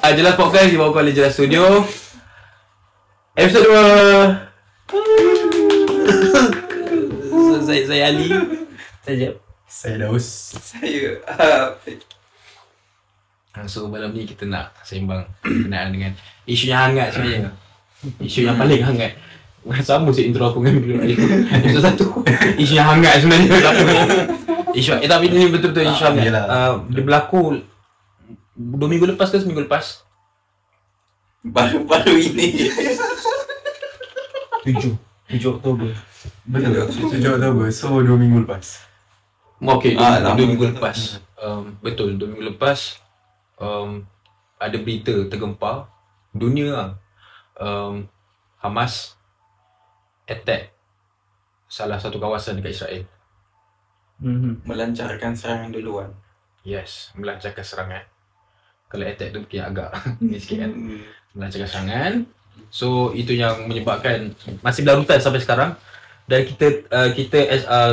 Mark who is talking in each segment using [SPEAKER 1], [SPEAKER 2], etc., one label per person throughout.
[SPEAKER 1] Jelas Podcast dibawakan oleh Jelas Studio. Episod 2. Saya Ali.
[SPEAKER 2] Saya Daus.
[SPEAKER 3] Saya
[SPEAKER 1] So malam ni kita nak sembang berkenaan dengan isu yang hangat sebenarnya. Isu yang paling hangat. Sama je intro aku dengan episod 1. Isu yang hangat sebenarnya. Tapi ini betul-betul isu hangat. Dia berlaku 2 minggu lepas ke seminggu lepas?
[SPEAKER 3] baru ini.
[SPEAKER 2] 7 Oktober. Betul. 7 Oktober. So 2 minggu lepas.
[SPEAKER 1] Okey, 2
[SPEAKER 3] lama
[SPEAKER 1] minggu
[SPEAKER 3] betul.
[SPEAKER 1] lepas. Betul, 2 minggu lepas ada berita tergempar dunia lah. Hamas attack salah satu kawasan dekat Israel.
[SPEAKER 3] Melancarkan serangan duluan.
[SPEAKER 1] Yes, melancarkan serangan. Kalau attack tu mungkin agak ni sikit kan. Melancarkan serangan. So itu yang menyebabkan masih berlarutan sampai sekarang. Dan kita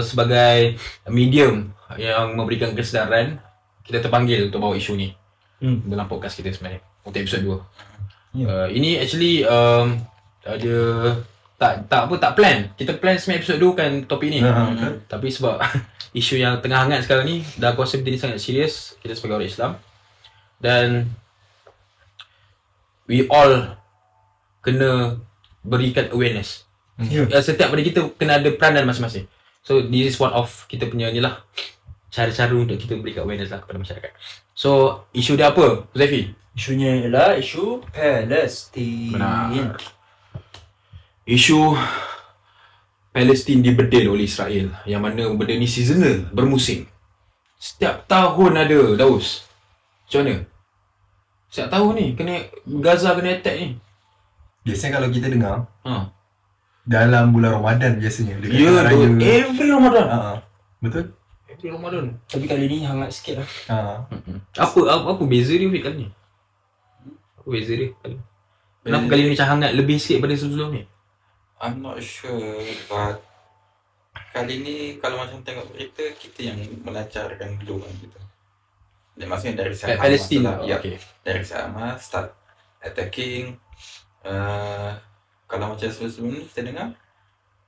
[SPEAKER 1] sebagai medium yang memberikan kesedaran, kita terpanggil untuk bawa isu ni dalam podcast kita sebenarnya untuk episod 2. Ini actually ada tak plan. Kita plan sebenarnya episod 2 kan topik ni. Tapi sebab isu yang tengah hangat sekarang ni, dah aku rasa benda ni sangat serius kita sebagai orang Islam. Dan we all kena berikan awareness. Setiap pada kita kena ada peranan masing-masing. So this is one of kita punya ni lah, cara-cara untuk kita berikan awareness lah kepada masyarakat. So isu dia apa, Huzaifi?
[SPEAKER 4] Isunya ialah isu Palestin.
[SPEAKER 1] Benar. Isu Palestin dibedil oleh Israel, yang mana benda ni seasonal, bermusim. Setiap tahun ada, Daus. Macam mana? Setiap tahun ni Gaza kena attack ni.
[SPEAKER 2] Biasanya kalau kita dengar
[SPEAKER 1] Ha.
[SPEAKER 2] dalam bulan Ramadan biasanya dekat
[SPEAKER 1] Ya,
[SPEAKER 2] raya.
[SPEAKER 1] every Ramadan.
[SPEAKER 2] Betul?
[SPEAKER 1] Every Ramadan.
[SPEAKER 4] Tapi kali ni hangat sikit lah.
[SPEAKER 1] Apa beza dia kali ni? Apa beza dia kali ni? Kenapa kali ni macam hangat lebih sikit pada sebelum ni?
[SPEAKER 3] I'm not sure, but kali ni kalau macam tengok berita, kita yang melancarkan duluan gitu. Dia maksudnya dari side
[SPEAKER 1] Palestin
[SPEAKER 3] Hamas
[SPEAKER 1] lah.
[SPEAKER 3] lah. Ya,
[SPEAKER 1] Okay.
[SPEAKER 3] dari side Hamas start attacking. Kalau macam sebelum ni kita dengar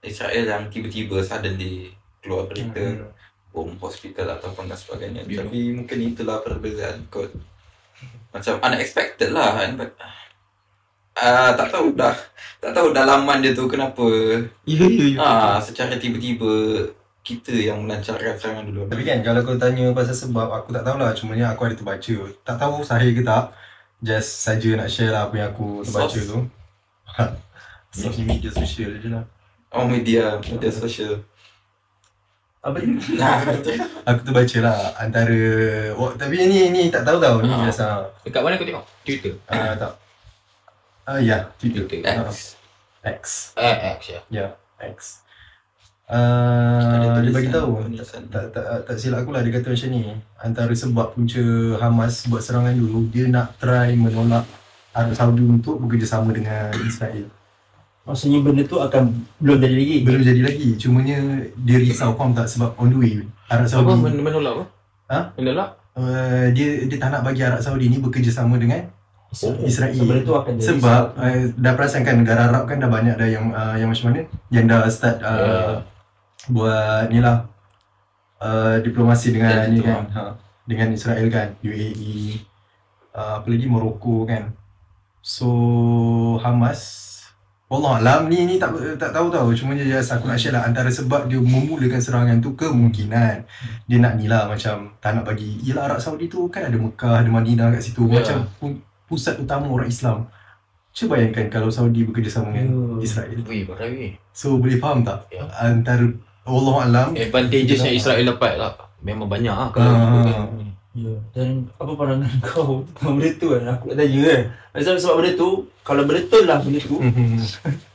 [SPEAKER 3] Israel yang tiba-tiba suddenly keluar berita bom hospital ataupun dan sebagainya.
[SPEAKER 1] Ya.
[SPEAKER 3] Tapi mungkin itulah perbezaan kot. Macam unexpected lah kan. But, tak tahu dalaman dia tu kenapa secara tiba-tiba kita yang melancarkan serangan dulu.
[SPEAKER 2] Tapi kan kalau kau tanya pasal sebab, aku tak tahulah. Cumanya aku ada terbaca. Tak tahu sahih ke tak. Just saja nak share lah apa yang aku terbaca tu. Media sosial je lah.
[SPEAKER 3] Oh, media sosial.
[SPEAKER 4] Apa ni?
[SPEAKER 2] Aku terbaca lah antara tapi ni tak tahu tau. Ni just
[SPEAKER 1] Dekat mana kau tengok? Twitter?
[SPEAKER 2] tak. Ya, Twitter.
[SPEAKER 3] X.
[SPEAKER 2] X.
[SPEAKER 1] X ya.
[SPEAKER 2] Ya, X.
[SPEAKER 3] Ada
[SPEAKER 2] Dia bagi tahu
[SPEAKER 3] tulisan.
[SPEAKER 2] tak silap aku lah, dia kata macam ni, antara sebab punca Hamas buat serangan dulu, dia nak try menolak Arab Saudi untuk bekerjasama dengan Israel.
[SPEAKER 4] Maksudnya benda tu belum jadi lagi.
[SPEAKER 2] Belum jadi lagi, cumanya dia risau, faham tak, sebab on the way Arab Saudi
[SPEAKER 1] Apa menolak apa?
[SPEAKER 2] Ha?
[SPEAKER 1] Menolak?
[SPEAKER 2] dia tak nak bagi Arab Saudi ni bekerjasama dengan Israel.
[SPEAKER 4] So, benda tu akan jadi
[SPEAKER 2] Sebab dah perasan kan, negara Arab kan dah banyak dah yang macam mana, yang dah start buat ni lah, diplomasi dengan ni kan, dengan Israel kan, UAE, apa lagi, Morocco kan. So Hamas, Wallahualam, ni tak tahu tau, cuma just aku nak share lah antara sebab dia memulakan serangan tu. Kemungkinan dia nak ni lah, macam tak nak bagi, yelah Arab Saudi tu kan ada Mekah, ada Madinah kat situ, macam pusat utama orang Islam. Cuba bayangkan kalau Saudi bekerjasama dengan Israel.
[SPEAKER 1] Wih, barai.
[SPEAKER 2] So boleh faham tak?
[SPEAKER 1] Ya.
[SPEAKER 2] Antara Wallahualam,
[SPEAKER 1] Advantages yang Israel dapat lah memang banyak lah kalau
[SPEAKER 4] Ya. Dan apa pandangan kau tentang benda tu kan? Aku nak tanya kan. Sebab benda tu, kalau betul lah benda tu,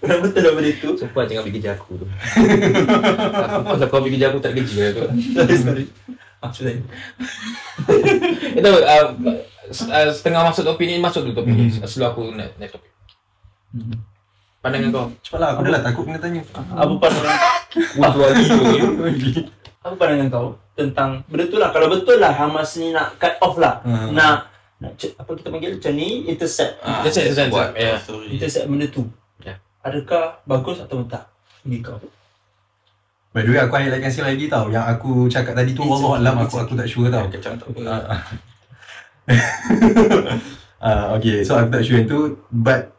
[SPEAKER 4] kalau betul lah benda tu.
[SPEAKER 1] Sumpah jangan pergi kerja aku tu. Pasal kau pergi kerja aku tak kerja tu.
[SPEAKER 4] Sorry. Maksudnya.
[SPEAKER 1] Itu setengah masuk topik ni, masuk dulu topik ni sebelum aku nak topik. Pandangan kau?
[SPEAKER 2] cepatlah, aku dah lah takut kena tanya.
[SPEAKER 4] Apa pandangan
[SPEAKER 1] Waktu lagi tu.
[SPEAKER 4] Apa pandangan kau tentang betul lah, kalau betul lah Hamas ni nak cut off lah, nak apa kita panggil macam ni, intercept
[SPEAKER 3] buat
[SPEAKER 1] Ya.
[SPEAKER 3] story.
[SPEAKER 4] intercept benda tu.
[SPEAKER 1] Ya.
[SPEAKER 4] Adakah bagus atau tak bagi kau?
[SPEAKER 2] By the way, aku highlightkan sekali lagi tau. Yang aku cakap tadi tu, Allah Alam, aku tak sure tau.
[SPEAKER 3] Kacang tak apa.
[SPEAKER 2] Okay, so aku tak sure yang tu. But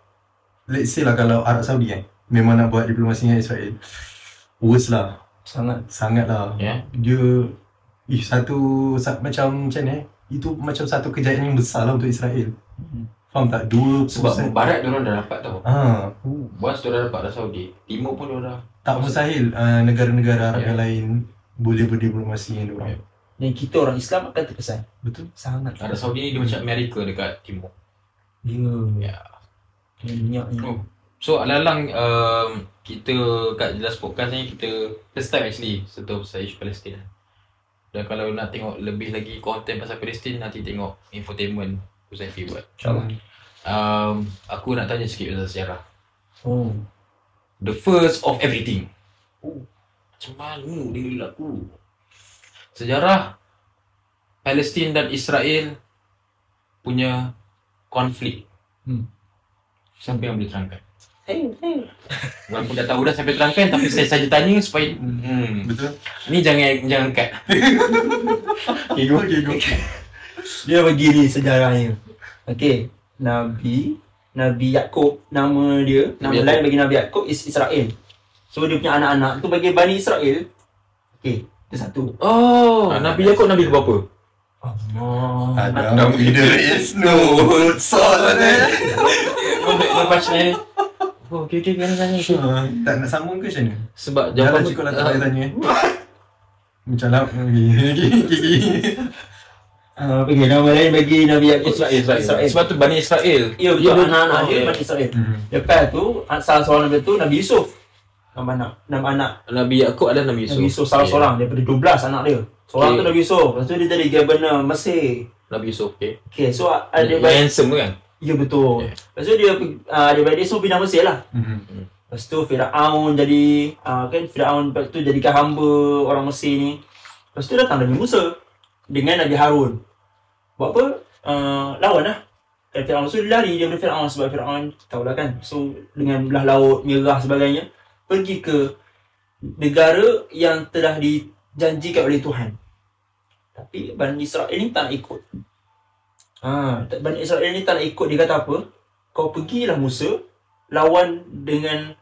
[SPEAKER 2] let's say lah kalau Arab Saudi kan memang nak buat diplomasi dengan Israel, worse lah. Sangat lah.
[SPEAKER 1] Ya.
[SPEAKER 2] Dia macam ni, itu macam satu kejayaan yang besar lah untuk Israel. Faham tak? 2%
[SPEAKER 1] Sebab barat diorang dah dapat tau. Once diorang dapat dah Saudi, timur pun diorang dah.
[SPEAKER 2] Tak mustahil negara-negara Arab
[SPEAKER 1] Ya.
[SPEAKER 2] yang lain boleh berdiplomasi dengan diorang.
[SPEAKER 4] Dan kita orang Islam akan terkesan.
[SPEAKER 2] Betul?
[SPEAKER 4] Sangat.
[SPEAKER 1] Arab Saudi ni dia macam Amerika dekat timur.
[SPEAKER 4] Ya. Minyak ni.
[SPEAKER 1] Oh. So alang-alang kita kat Jelas Podcast ni kita first time actually sentuh pasal isu Palestin. Dan kalau nak tengok lebih lagi konten pasal Palestin, nanti tengok infotainment Huzaify buat.
[SPEAKER 4] InsyaAllah.
[SPEAKER 1] Aku nak tanya sikit pasal sejarah.
[SPEAKER 4] Oh.
[SPEAKER 1] The first of everything. Macam mana dia berlaku? Sejarah Palestin dan Israel punya konflik. Siapa yang boleh terangkan? Walaupun dah tahu dah sampai terangkan, tapi saya saja tanya supaya
[SPEAKER 2] Betul?
[SPEAKER 1] ni jangan cut.
[SPEAKER 2] Go.
[SPEAKER 4] Dia bagi ni sejarahnya. Okey, Nabi Yakub, nama
[SPEAKER 1] Nabi
[SPEAKER 4] lain bagi Nabi Yakub is Israel. So dia punya anak-anak tu bagi Bani Israel. Okey, itu satu.
[SPEAKER 1] Oh, Nabi Yakub Nabi ke berapa?
[SPEAKER 2] Adam Idris Nur Soleh.
[SPEAKER 1] Lepas ni. Oh, okey kan tanya tu.
[SPEAKER 2] Tak nak sambung ke macam mana?
[SPEAKER 1] Sebab
[SPEAKER 2] Jangan
[SPEAKER 1] jawapan
[SPEAKER 2] cukup lah tak payah tanya. Macam lah. Gigi.
[SPEAKER 4] Okey, nama lain bagi Nabi Yakub
[SPEAKER 1] Israel. Sebab tu Bani Israel.
[SPEAKER 4] Ya, betul. Anak-anak
[SPEAKER 1] Oh,
[SPEAKER 4] dia
[SPEAKER 1] okay.
[SPEAKER 4] Bani Israel. Lepas tu, salah seorang Nabi tu Nabi Yusuf. Nama anak
[SPEAKER 1] Nabi Yakub adalah Nabi Yusuf.
[SPEAKER 4] Nabi Yusuf salah seorang daripada 12 anak dia. Seorang tu Nabi Yusuf. Lepas tu dia jadi governor Mesir.
[SPEAKER 1] Nabi Yusuf, okey.
[SPEAKER 4] Okey, so ada
[SPEAKER 1] Yang handsome tu kan?
[SPEAKER 4] ya betul.
[SPEAKER 1] Okay.
[SPEAKER 4] Lepas tu daripada dia semua pindah Mesir lah. Lepas tu Firaun jadi kan Firaun lepas tu jadikan hamba orang Mesir ni. Lepas tu datang Nabi Musa dengan Nabi Harun. Buat apa? Lawan lah. Dan Firaun tu dia lari daripada Firaun sebab Firaun tahulah kan. So dengan belah laut, merah sebagainya, pergi ke negara yang telah dijanjikan oleh Tuhan. Tapi Bani Israel ni tak nak ikut. Bani Israel ni tak nak ikut. Dia kata apa? Kau pergilah Musa, lawan dengan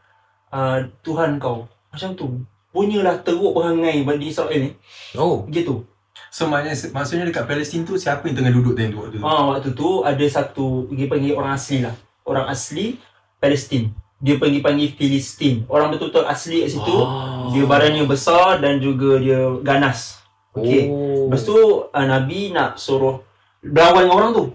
[SPEAKER 4] Tuhan kau. Macam tu. Punyalah teruk perangai Bani Israel ni.
[SPEAKER 1] Oh.
[SPEAKER 4] Gitu.
[SPEAKER 2] So maksudnya dekat Palestin tu siapa yang tengah duduk time tu waktu tu?
[SPEAKER 4] Waktu tu ada satu, dia panggil orang asli lah. Orang asli Palestin. Dia panggil Filistin. Orang betul-betul asli kat situ. Dia badannya besar dan juga dia ganas. Okey. Lepas tu Nabi nak suruh berlawan dengan orang tu.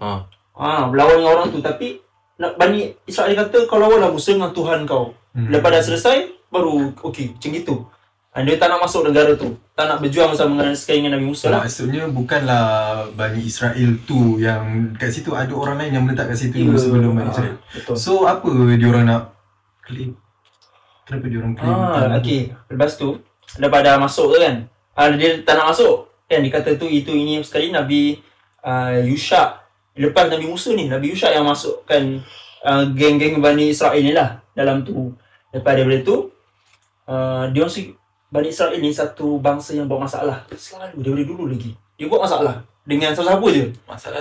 [SPEAKER 4] Berlawan dengan orang tu, tapi Bani Israel kata kau lawanlah Musa dengan Tuhan kau. Lepas dah selesai baru okey macam gitu. Dia tak nak masuk negara tu. Tak nak berjuang sama dengan Nabi Musa lah.
[SPEAKER 2] Maksudnya bukanlah Bani Israel tu yang kat situ, ada orang lain yang meletak kat situ dulu sebelum Bani Israel.
[SPEAKER 4] Betul.
[SPEAKER 2] So apa diorang nak claim? Kenapa diorang claim?
[SPEAKER 4] Okey. Lepas tu lepas dah masuk tu kan. Dia tak nak masuk. Kan dia kata tu ini sekali Nabi Yusha. Lepas Nabi Musa ni, Nabi Yusha yang masukkan geng-geng Bani Israel ni lah dalam tu. Lepas daripada tu Bani Israel ni satu bangsa yang buat masalah. Selalu daripada dulu lagi. Dia buat masalah dengan siapa-siapa je.
[SPEAKER 3] Masalah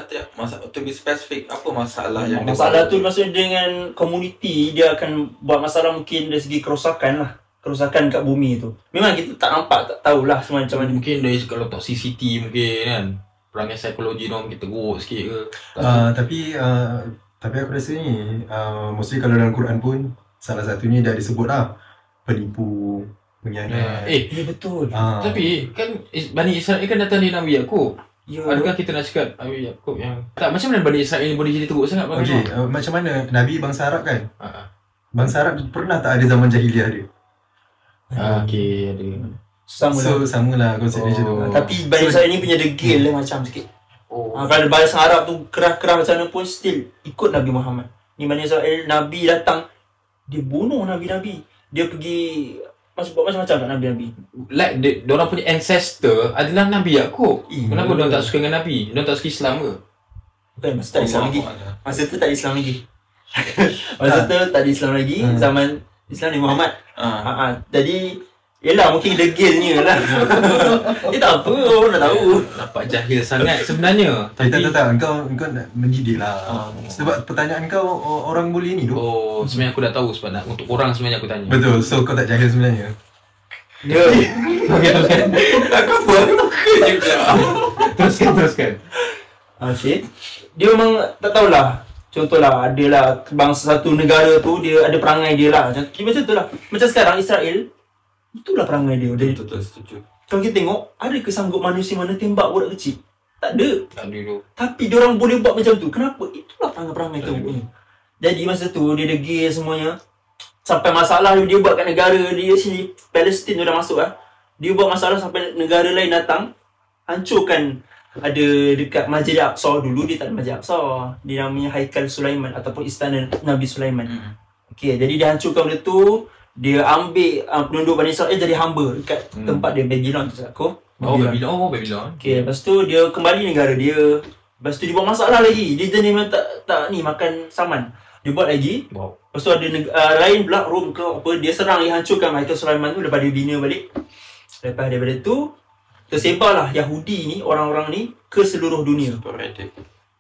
[SPEAKER 3] to be specific, apa masalah yang
[SPEAKER 4] Masalah tu maksudnya dengan komuniti. Dia akan buat masalah mungkin dari segi kerosakan lah. Kerosakan kat bumi tu. Memang kita tak nampak, tak tahulah semua macam mana.
[SPEAKER 1] Mungkin dari kalau toxicity mungkin kan. Perangai psikologi dia kita teruk sikit ke.
[SPEAKER 2] Tapi aku rasa ni mostly kalau dalam Quran pun salah satunya dah disebut lah penipu, pengkhianat.
[SPEAKER 4] Ya betul.
[SPEAKER 1] Tapi kan Bani Israel kan datang dari Nabi Yakub.
[SPEAKER 4] Ya.
[SPEAKER 1] Adakah kita nak cakap Nabi Yakub yang tak, macam mana Bani Israel ni boleh jadi teruk sangat bagi
[SPEAKER 2] Okey, macam mana Nabi bangsa Arab kan?
[SPEAKER 1] Ha.
[SPEAKER 2] Bangsa Arab pernah tak ada zaman jahiliah dia?
[SPEAKER 1] Okey, ada.
[SPEAKER 4] Sama lah.
[SPEAKER 2] So samalah konsep dia macam tu.
[SPEAKER 4] Tapi Bani Israel ni punya degil lah macam sikit. Kalau bahasa Arab tu kerah-kerah macam mana pun still ikut Nabi Muhammad. Ni Bani Israel, Nabi datang, dia bunuh Nabi-Nabi. Dia pergi buat macam-macam kat Nabi-Nabi.
[SPEAKER 1] Like diorang punya ancestor adalah Nabi Yaakob.
[SPEAKER 4] Iya.
[SPEAKER 1] Kenapa diorang tak suka dengan Nabi? Diorang tak suka Islam ke?
[SPEAKER 4] Bukan, masa tak ada Islam lagi.
[SPEAKER 3] Allah.
[SPEAKER 4] Masa tu tak ada Islam lagi. Masa tu tak ada Islam lagi. Zaman Islam ni Muhammad. Jadi yelah mungkin degilnya lah. Dia tak apa, orang dah tahu.
[SPEAKER 1] Nampak jahil sangat sebenarnya. Tapi
[SPEAKER 2] Tak, kau nak mendidik lah. Sebab pertanyaan kau orang boleh ni tu.
[SPEAKER 1] oh, sebenarnya aku dah tahu sebab untuk orang sebenarnya aku tanya.
[SPEAKER 2] Betul, so kau tak jahil sebenarnya.
[SPEAKER 4] Dia
[SPEAKER 1] Okey, teruskan.
[SPEAKER 3] Aku buat muka juga.
[SPEAKER 1] Teruskan.
[SPEAKER 4] okay. Dia memang tak tahulah. Contohlah, adalah bangsa satu negara tu, dia ada perangai dia lah. Macam tu lah. Macam sekarang Israel, itulah perangai dia. Jadi
[SPEAKER 3] Betul, setuju.
[SPEAKER 4] kalau kita tengok, ada ke sanggup manusia mana tembak budak kecil? Tak ada.
[SPEAKER 1] Tak dulu.
[SPEAKER 4] Tapi diorang boleh buat macam tu. Kenapa? Itulah perangai-perangai tu. Jadi masa tu dia degil semuanya. Sampai masalah dia buat kat negara dia sini, Palestin tu dah masuk lah. Dia buat masalah sampai negara lain datang, hancurkan. Ada dekat Masjid Al-Aqsa dulu, dia tak ada Masjid Al-Aqsa. Dia namanya Haikal Sulaiman ataupun Istana Nabi Sulaiman. Okay, jadi dia hancurkan benda tu. Dia ambil penduduk Bani Israel jadi hamba dekat tempat dia, Babylon tu aku.
[SPEAKER 1] Babylon.
[SPEAKER 4] Okay, lepas tu dia kembali negara dia. Lepas tu dia buat masalah lagi. Dia jenis memang tak ni makan saman. Dia buat lagi.
[SPEAKER 1] Wow.
[SPEAKER 4] Lepas tu ada lain pula Rom ke apa, dia serang, dia hancurkan Haikal Sulaiman tu. Lepas dia bina balik. Lepas daripada tu tersebarlah Yahudi ni, orang-orang ni ke seluruh dunia.
[SPEAKER 3] Sporadic.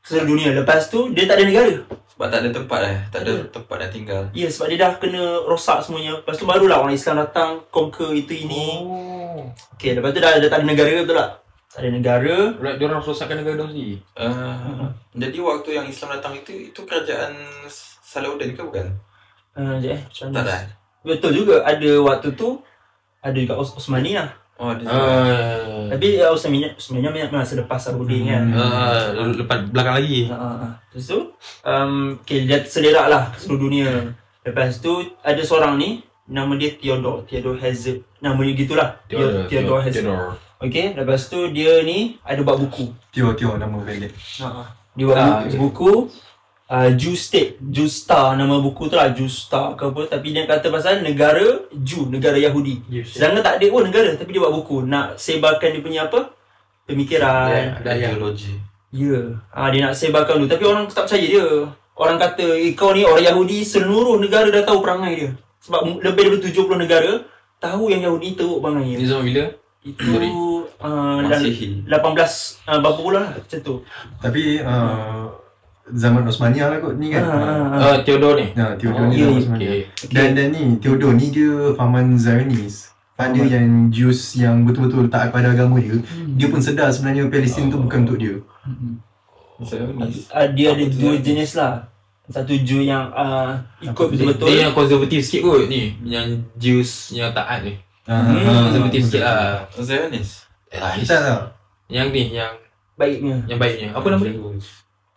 [SPEAKER 4] Seluruh dunia. Lepas tu dia tak ada negara.
[SPEAKER 3] Sebab tak ada tempat tak ada tempat nak tinggal.
[SPEAKER 4] Ya, sebab dia dah kena rosak semuanya. Lepas tu barulah orang Islam datang conquer itu ini.
[SPEAKER 1] Oh.
[SPEAKER 4] Okay, lepas tu dah tak ada negara, betul tak? Tak ada negara.
[SPEAKER 1] Diorang rosakkan negara diorang sendiri.
[SPEAKER 3] Jadi waktu yang Islam datang itu kerajaan Salahuddin ke bukan?
[SPEAKER 4] Macam
[SPEAKER 3] Tak
[SPEAKER 4] mana?
[SPEAKER 3] ada.
[SPEAKER 4] Betul juga, ada waktu tu ada juga Osmani lah.
[SPEAKER 3] Oh, ada.
[SPEAKER 4] Tapi Osmani memang selepas Salahuddin kan.
[SPEAKER 1] Lepas belakang lagi.
[SPEAKER 4] Lepas tu, okay, dia tersederak lah ke seluruh dunia. Lepas tu, ada seorang ni, nama dia Theodore Herzl. Nama dia gitulah. Theodore Herzl. Okay, lepas tu dia ni ada buat buku.
[SPEAKER 2] Tio nama valid.
[SPEAKER 4] Dia buat buku Jew State, Jew Star, nama buku tu lah, Jew Star ke apa. Tapi dia kata pasal negara Jew, negara Yahudi. Sedangkan tak ada pun negara, tapi dia buat buku nak sebarkan dia punya apa, pemikiran,
[SPEAKER 3] Ideologi.
[SPEAKER 4] dia nak sebarkan tu. Tapi orang tak percaya dia. Orang kata, kau ni orang Yahudi, seluruh negara dah tahu perangai dia. Sebab lebih daripada 70 negara tahu yang Yahudi teruk perangai
[SPEAKER 1] Ni
[SPEAKER 4] dia.
[SPEAKER 1] zaman bila?
[SPEAKER 4] Itu
[SPEAKER 3] Masihi.
[SPEAKER 4] 18 berapa bulan lah macam tu.
[SPEAKER 2] Tapi zaman Osmania lah kot ni kan.
[SPEAKER 1] Theodore ni?
[SPEAKER 2] Theodore ni
[SPEAKER 4] Ya,
[SPEAKER 2] zaman Osmania.
[SPEAKER 1] okay.
[SPEAKER 2] Dan ni Theodore ni dia fahaman Zionis. Pada yang Jews yang betul-betul taat pada agama dia, dia pun sedar sebenarnya Palestin tu bukan untuk dia.
[SPEAKER 3] Zionis.
[SPEAKER 4] Dia ada dua jenis lah. Satu Jew yang ikut betul-betul.
[SPEAKER 1] Dia yang konservatif sikit kot ni. Yang Jews yang taat ni. Konservatif sikit lah.
[SPEAKER 3] Zionis.
[SPEAKER 2] Kita tak.
[SPEAKER 1] Yang ni, yang
[SPEAKER 4] Baiknya.
[SPEAKER 1] baiknya. Apa nama dia?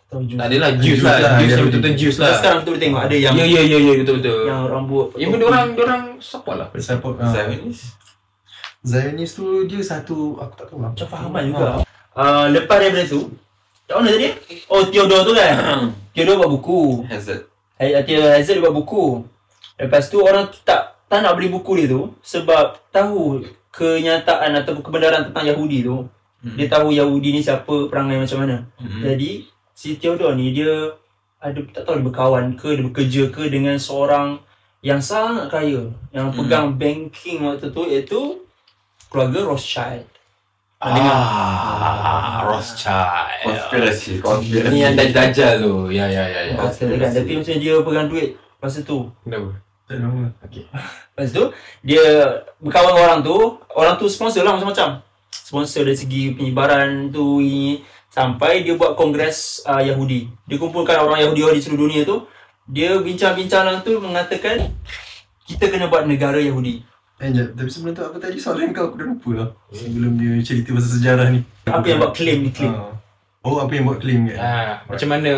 [SPEAKER 4] Tahu Jew.
[SPEAKER 1] Tak adalah Jews
[SPEAKER 2] Jews
[SPEAKER 1] lah.
[SPEAKER 2] lah,
[SPEAKER 1] Jews
[SPEAKER 2] dia
[SPEAKER 1] yang betul-betul Jews lah.
[SPEAKER 4] Sekarang tu boleh tengok ada yang
[SPEAKER 1] Ya, betul-betul.
[SPEAKER 4] yang rambut.
[SPEAKER 1] Yang pun diorang support lah.
[SPEAKER 2] Support.
[SPEAKER 3] Zionis.
[SPEAKER 2] Zionis tu dia satu, aku tak tahu lah.
[SPEAKER 4] Macam fahaman juga. Lepas daripada tu, kat mana tadi? Oh, Theodore tu kan? Theodore buat buku.
[SPEAKER 3] Hazard.
[SPEAKER 4] Theodore Herzl dia buat buku. Lepas tu orang tak nak beli buku dia tu sebab tahu kenyataan ataupun kebenaran tentang Yahudi tu. Dia tahu Yahudi ni siapa, perangai macam mana. Jadi si Theodore ni dia ada, tak tahu dia berkawan ke, dia bekerja ke dengan seorang yang sangat kaya, yang pegang banking waktu tu, iaitu keluarga Rothschild.
[SPEAKER 1] Rothschild.
[SPEAKER 3] Konspirasi.
[SPEAKER 1] Ni yang Dajjal tu. Ya.
[SPEAKER 4] Kan? Tapi macam dia pegang duit masa tu.
[SPEAKER 1] Kenapa?
[SPEAKER 2] Tak tahu lah.
[SPEAKER 4] Lepas tu dia berkawan dengan orang tu sponsor lah macam-macam. Sponsor dari segi penyebaran tu ini, sampai dia buat kongres Yahudi. Dia kumpulkan orang Yahudi di seluruh dunia tu. Dia bincang-bincang lah tu mengatakan kita kena buat negara Yahudi.
[SPEAKER 2] Tapi sebelum tu apa tadi soalan kau, aku dah lupa lah. Sebelum dia cerita pasal sejarah ni.
[SPEAKER 4] Apa yang buat claim ni, claim.
[SPEAKER 2] Apa yang buat claim kan?
[SPEAKER 1] Macam mana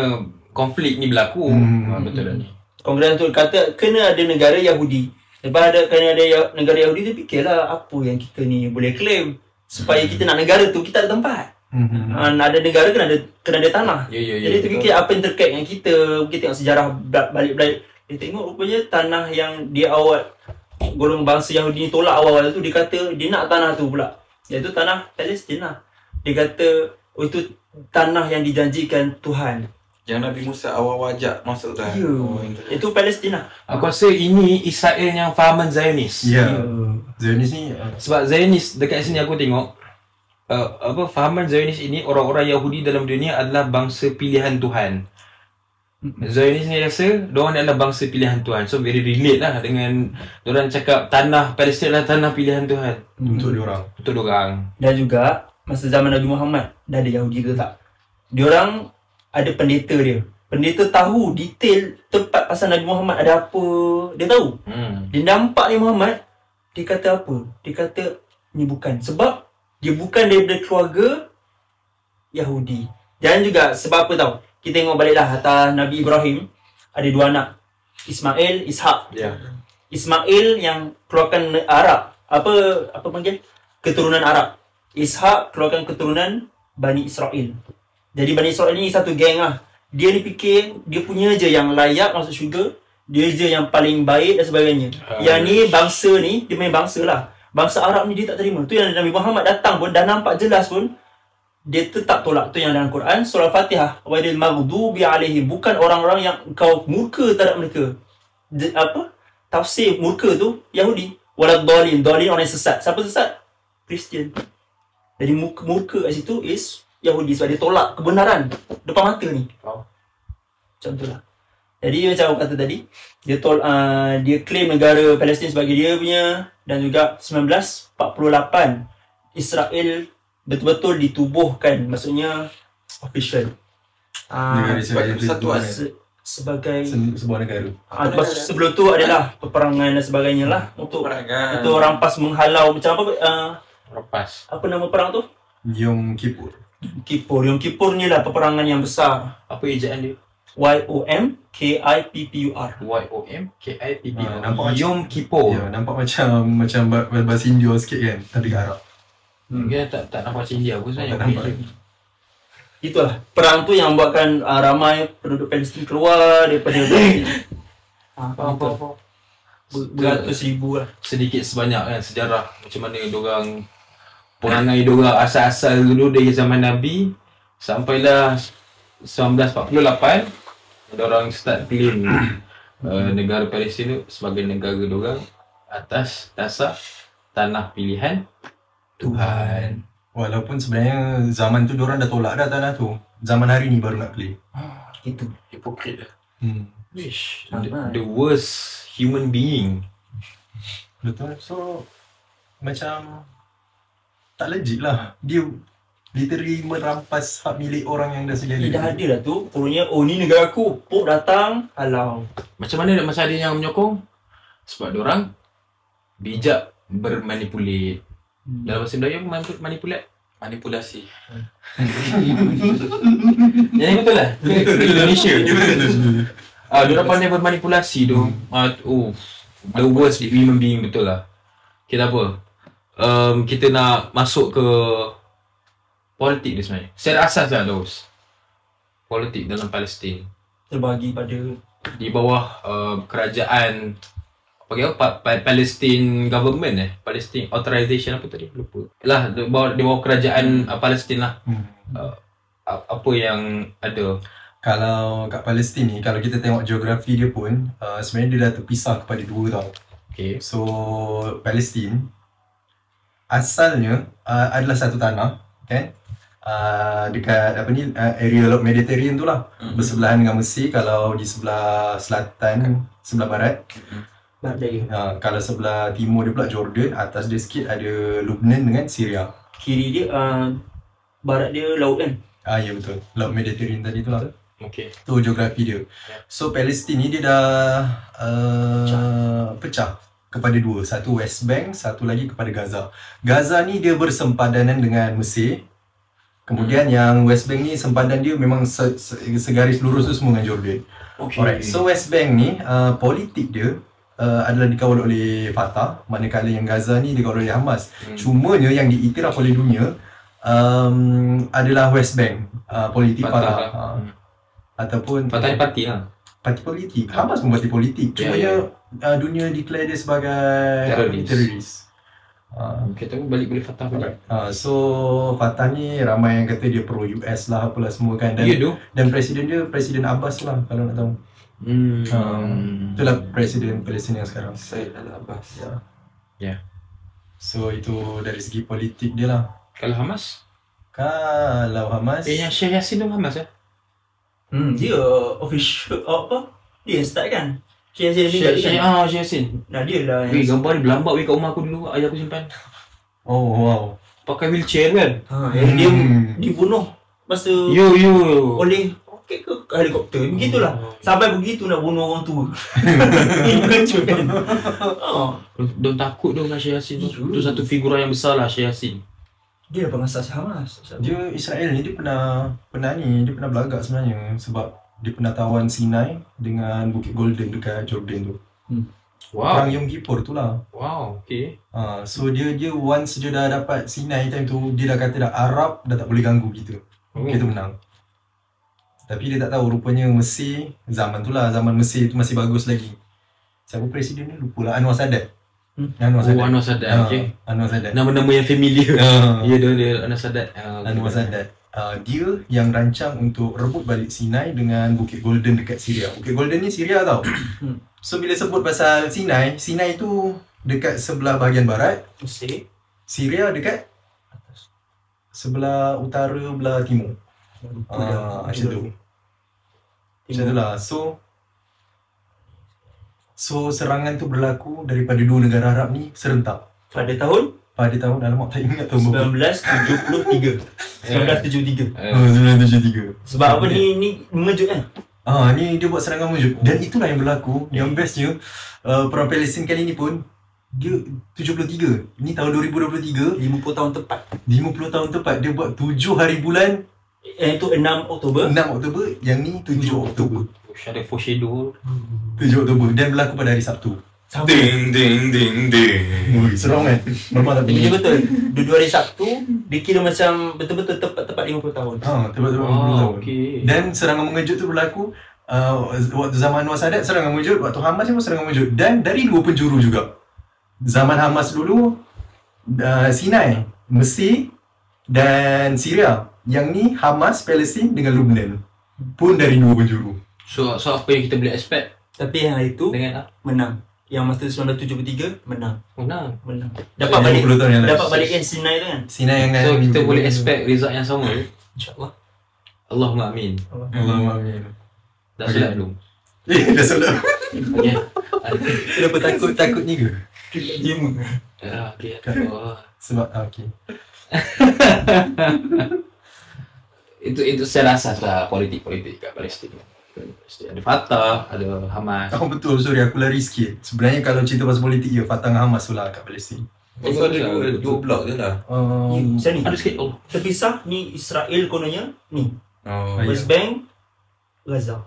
[SPEAKER 1] konflik ni berlaku? Betul dah ni.
[SPEAKER 4] Kongres tu kata kena ada negara Yahudi. Lepas kena ada negara Yahudi tu, fikirlah apa yang kita ni boleh claim. Supaya kita nak negara tu, kita ada tempat. Ada negara kena ada tanah. Jadi tu fikir apa yang terkait dengan kita. Kita tengok sejarah balik-balik. Dia tengok rupanya tanah yang dia awal golongan bangsa Yahudi ni tolak awal-awal tu, dia kata dia nak tanah tu pula, iaitu tanah Palestin lah. Dia kata itu tanah yang dijanjikan Tuhan.
[SPEAKER 3] Yang Nabi Musa awal-awal ajak masuk tu.
[SPEAKER 4] Ya, itu Palestin lah.
[SPEAKER 1] Aku rasa ini Israel yang fahaman Zionis.
[SPEAKER 2] Ya. Zionis ni
[SPEAKER 1] Sebab Zionis dekat sini aku tengok fahaman Zionis ini, orang-orang Yahudi dalam dunia adalah bangsa pilihan Tuhan. Zionis ni rasa diorang adalah bangsa pilihan Tuhan. So very relate lah dengan diorang cakap tanah Palestin adalah tanah pilihan Tuhan
[SPEAKER 2] untuk diorang.
[SPEAKER 1] untuk diorang.
[SPEAKER 4] Dan juga masa zaman Nabi Muhammad dah ada Yahudi ke tak? Diorang ada pendeta dia. Pendeta tahu detail tempat pasal Nabi Muhammad ada apa. Dia tahu. Dia nampak ni Muhammad, dia kata apa? Dia kata ni bukan. Sebab dia bukan daripada keluarga Yahudi. Dan juga sebab apa tahu? Kita tengok baliklah atas Nabi Ibrahim ada 2 anak. Ismail, Ishak.
[SPEAKER 1] Ya.
[SPEAKER 4] Ismail yang keluarkan Arab. Apa panggil? Keturunan Arab. Ishak keluarkan keturunan Bani Israel. Jadi Bani Israel ni satu geng lah. Dia ni fikir dia punya je yang layak masuk syurga, dia je yang paling baik dan sebagainya. Yang ni bangsa ni, dia main bangsa lah. Bangsa Arab ni dia tak terima. Tu yang Nabi Muhammad datang pun dah nampak jelas pun dia tetap tolak. Tu yang dalam Quran surah Al-Fatihah, wailil maghdubi alaihim, bukan orang-orang yang kau murka terhadap mereka. Tafsir murka tu Yahudi. Walad dhalin, dhalin orang yang sesat. Siapa sesat? Kristian. Jadi murka kat situ is Yahudi sebab dia tolak kebenaran depan mata ni. Macam tu lah. Jadi macam aku kata tadi, dia claim negara Palestin sebagai dia punya, dan juga 1948 Israel betul-betul ditubuhkan, maksudnya official.
[SPEAKER 2] negara Israel
[SPEAKER 3] persatuan.
[SPEAKER 4] Sebagai
[SPEAKER 2] sebuah negara.
[SPEAKER 4] sebelum tu adalah peperangan dan sebagainya lah untuk
[SPEAKER 3] Perangan.
[SPEAKER 4] rampas menghalau macam apa
[SPEAKER 1] Lepas.
[SPEAKER 4] apa nama perang tu?
[SPEAKER 2] Yom Kippur.
[SPEAKER 4] Yom Kippur ni lah peperangan yang besar.
[SPEAKER 1] Apa ejaan dia?
[SPEAKER 4] YOMKIPPUR.
[SPEAKER 1] YOMKIPPUR.
[SPEAKER 2] Nampak macam
[SPEAKER 1] Yom Kippur.
[SPEAKER 2] Ya, nampak macam bahasa India sikit kan, tapi kat Arab.
[SPEAKER 1] Dia tak nampak macam India pun sebenarnya.
[SPEAKER 2] Tak nampak.
[SPEAKER 4] Itulah perang tu yang membuatkan ramai penduduk Palestin keluar daripada Palestin.
[SPEAKER 1] Apa.
[SPEAKER 4] Beratus ribu lah.
[SPEAKER 1] Sedikit sebanyak kan sejarah macam mana diorang perangai diorang asal-asal dulu dari zaman Nabi sampailah 1948 diorang start claim negara Palestin tu sebagai negara diorang atas dasar tanah pilihan Tuhan.
[SPEAKER 2] Walaupun sebenarnya zaman tu diorang dah tolak dah tanah tu. Zaman hari ni baru nak claim.
[SPEAKER 4] Itu.
[SPEAKER 1] Hipokrit lah.
[SPEAKER 3] Wish.
[SPEAKER 1] The worst human being.
[SPEAKER 2] Betul. So macam tak legit lah. Dia literally merampas hak milik orang yang dah sedia.
[SPEAKER 4] Dah ada dah tu. Turunnya, oh ni negara aku. Pop datang, halau.
[SPEAKER 1] Macam mana masa ada yang menyokong? Sebab diorang bijak bermanipulate. Dalam bahasa Melayu manipulate.
[SPEAKER 3] Manipulasi.
[SPEAKER 1] Yang betul lah. Indonesia. Diorang pandai bermanipulasi tu. The worst human being betul lah. Kita apa? Kita nak masuk ke politik dia sebenarnya. Secara asas lah Daus. Politik dalam Palestin.
[SPEAKER 4] Terbagi pada
[SPEAKER 1] Di bawah kerajaan Palestine government Palestine authorization apa tadi? Lupa. Lah di bawah kerajaan Palestin lah. Apa yang ada.
[SPEAKER 2] Kalau kat Palestin ni, kalau kita tengok geografi dia pun, sebenarnya dia dah terpisah kepada dua tau.
[SPEAKER 1] Okay.
[SPEAKER 2] So, Palestin asalnya adalah satu tanah, kan? Dekat apa ni, area Laut Mediterranean tu lah. Bersebelahan dengan Mesir. Kalau di sebelah selatan, sebelah barat. Kalau sebelah timur dia pula Jordan. Atas dia sikit ada Lebanon dengan Syria.
[SPEAKER 4] kiri dia, barat dia laut kan?
[SPEAKER 2] Ya betul. Laut Mediterranean tadi tu lah.
[SPEAKER 1] Okay.
[SPEAKER 2] Tu geografi dia. So Palestin ni dia dah pecah kepada dua. Satu West Bank, satu lagi kepada Gaza. Gaza ni dia bersempadanan dengan Mesir. Kemudian yang West Bank ni sempadan dia memang segaris lurus tu semua dengan Jordan.
[SPEAKER 1] Okay.
[SPEAKER 2] Alright. So West Bank ni politik dia adalah dikawal oleh Fatah, manakala yang Gaza ni dikawal oleh Hamas. Cumanya yang diiktiraf oleh dunia adalah West Bank, politik Fatah. Ataupun
[SPEAKER 1] Fatah ni parti lah.
[SPEAKER 2] parti politik. Hamas pun parti politik. Cumanya dunia declare dia sebagai teroris.
[SPEAKER 1] Kita pun balik boleh Fatah balik.
[SPEAKER 2] So Fatah ni ramai yang kata dia pro US lah apalah semua kan, dan presiden dia Presiden Abbas lah kalau nak tahu. Itulah presiden Palestin yang sekarang,
[SPEAKER 3] Said Al-Abbas.
[SPEAKER 1] Ya.
[SPEAKER 2] So itu dari segi politik dia lah.
[SPEAKER 1] Kalau Hamas?
[SPEAKER 2] Yang
[SPEAKER 1] yang Syekh Yassin tu Hamas ya?
[SPEAKER 4] Dia official apa? Dia yang start kan? Syekh Yassin kan?
[SPEAKER 1] Syekh Yassin.
[SPEAKER 4] Nah dia lah
[SPEAKER 1] Weh, gambar ni berlambat weh kat rumah aku dulu, ayah aku simpan.
[SPEAKER 2] Oh wow.
[SPEAKER 1] Pakai wheelchair kan?
[SPEAKER 4] Yang dia dibunuh masa
[SPEAKER 1] Yo.
[SPEAKER 4] oleh roket ke helikopter. Begitulah. Sampai begitu nak bunuh orang tua. Ini kacau kan?
[SPEAKER 1] Diorang takut dong dengan Syekh Yassin tu. Itu satu figura yang besar lah Syekh Yassin.
[SPEAKER 4] Dia dah pengasas Hamas.
[SPEAKER 2] Dia Israel ni dia pernah belagak sebenarnya, sebab dia pernah tawan Sinai dengan Bukit Golden dekat Jordan tu.
[SPEAKER 1] Wow.
[SPEAKER 2] Perang Yom Kippur tu lah.
[SPEAKER 1] Wow, okay.
[SPEAKER 2] So dia once dia dah dapat Sinai time tu, dia dah kata dah Arab dah tak boleh ganggu kita. Kita menang. Tapi dia tak tahu rupanya Mesir, zaman Mesir tu masih bagus lagi. Siapa presiden ni? Lupa lah. Anwar Sadat.
[SPEAKER 1] Anwar Sadat. Okay.
[SPEAKER 2] Anwar Sadat.
[SPEAKER 1] Nama-nama yang familiar. Ya, dia Anwar Sadat.
[SPEAKER 2] Anwar Sadat. Dia yang rancang untuk rebut balik Sinai dengan Bukit Golden dekat Syria. Bukit Golden ni Syria tau. So bila sebut pasal Sinai tu dekat sebelah bahagian barat,
[SPEAKER 4] Mesir.
[SPEAKER 2] Syria dekat sebelah utara belah timur. Macam tu. Macam tu lah. So serangan tu berlaku daripada dua negara Arab ni serentak.
[SPEAKER 4] Pada tahun
[SPEAKER 2] alamak tak ingat tahun berapa.
[SPEAKER 4] 1973.
[SPEAKER 2] 1973.
[SPEAKER 4] Sebab apa ni mengejut kan?
[SPEAKER 2] Ni dia buat serangan mengejut. Dan itulah yang berlaku. Yang bestnya perang Palestin kali ni pun dia 73. Ni tahun 2023,
[SPEAKER 4] 50 tahun tepat.
[SPEAKER 2] 50 tahun tepat dia buat 7 hari bulan.
[SPEAKER 4] Itu 6 Oktober.
[SPEAKER 2] 6 Oktober, yang ni 7 Oktober.
[SPEAKER 1] Ada foreshadow.
[SPEAKER 2] 7 Oktober dan berlaku pada hari Sabtu.
[SPEAKER 3] Ding.
[SPEAKER 2] Ui, seram kan? Memang tak
[SPEAKER 4] Ini
[SPEAKER 2] tinggi.
[SPEAKER 4] betul. Dua hari Sabtu dikira macam betul-betul tepat 50 tahun.
[SPEAKER 2] Tepat-tepat 50 tahun.
[SPEAKER 1] Okay.
[SPEAKER 2] Dan serangan mengejut tu berlaku waktu zaman Anwar Sadat serangan mengejut, waktu Hamas pun serangan mengejut, dan dari dua penjuru juga. Zaman Hamas dulu Sinai, Mesir dan Syria. Yang ni Hamas, Palestin dengan Lebanon. Pun dari dua penjuru.
[SPEAKER 1] So apa yang kita boleh expect
[SPEAKER 4] Tapi yang hari tu
[SPEAKER 1] dengan
[SPEAKER 4] menang. Yang masa 1973 menang.
[SPEAKER 1] menang?
[SPEAKER 4] Dapat balik
[SPEAKER 2] 50 tahun yang lalu.
[SPEAKER 4] dapat balikkan Sinai tu kan.
[SPEAKER 2] Sinai yang
[SPEAKER 1] So kita boleh expect result yang sama.
[SPEAKER 4] InsyaAllah.
[SPEAKER 1] Allahumma amin.
[SPEAKER 2] Allahumma amin.
[SPEAKER 1] Dah
[SPEAKER 2] Okay.
[SPEAKER 1] solat belum?
[SPEAKER 2] Dah solat.
[SPEAKER 1] Ya.
[SPEAKER 2] Kenapa takut ni ke?
[SPEAKER 1] Okay.
[SPEAKER 2] Sebab okey.
[SPEAKER 1] Itu saya rasa lah politik kat Palestin. Ada Fatah, ada Hamas.
[SPEAKER 2] Betul, sorry aku lari sikit. Sebenarnya kalau cerita pasal politik ya, Fatah dengan Hamas tu lah kat Palestin.
[SPEAKER 3] So ada dua blok je lah.
[SPEAKER 4] Macam ni.
[SPEAKER 1] Ada sikit. Oh.
[SPEAKER 4] Terpisah ni Israel kononnya ni.
[SPEAKER 2] ya.
[SPEAKER 4] West Bank, Gaza.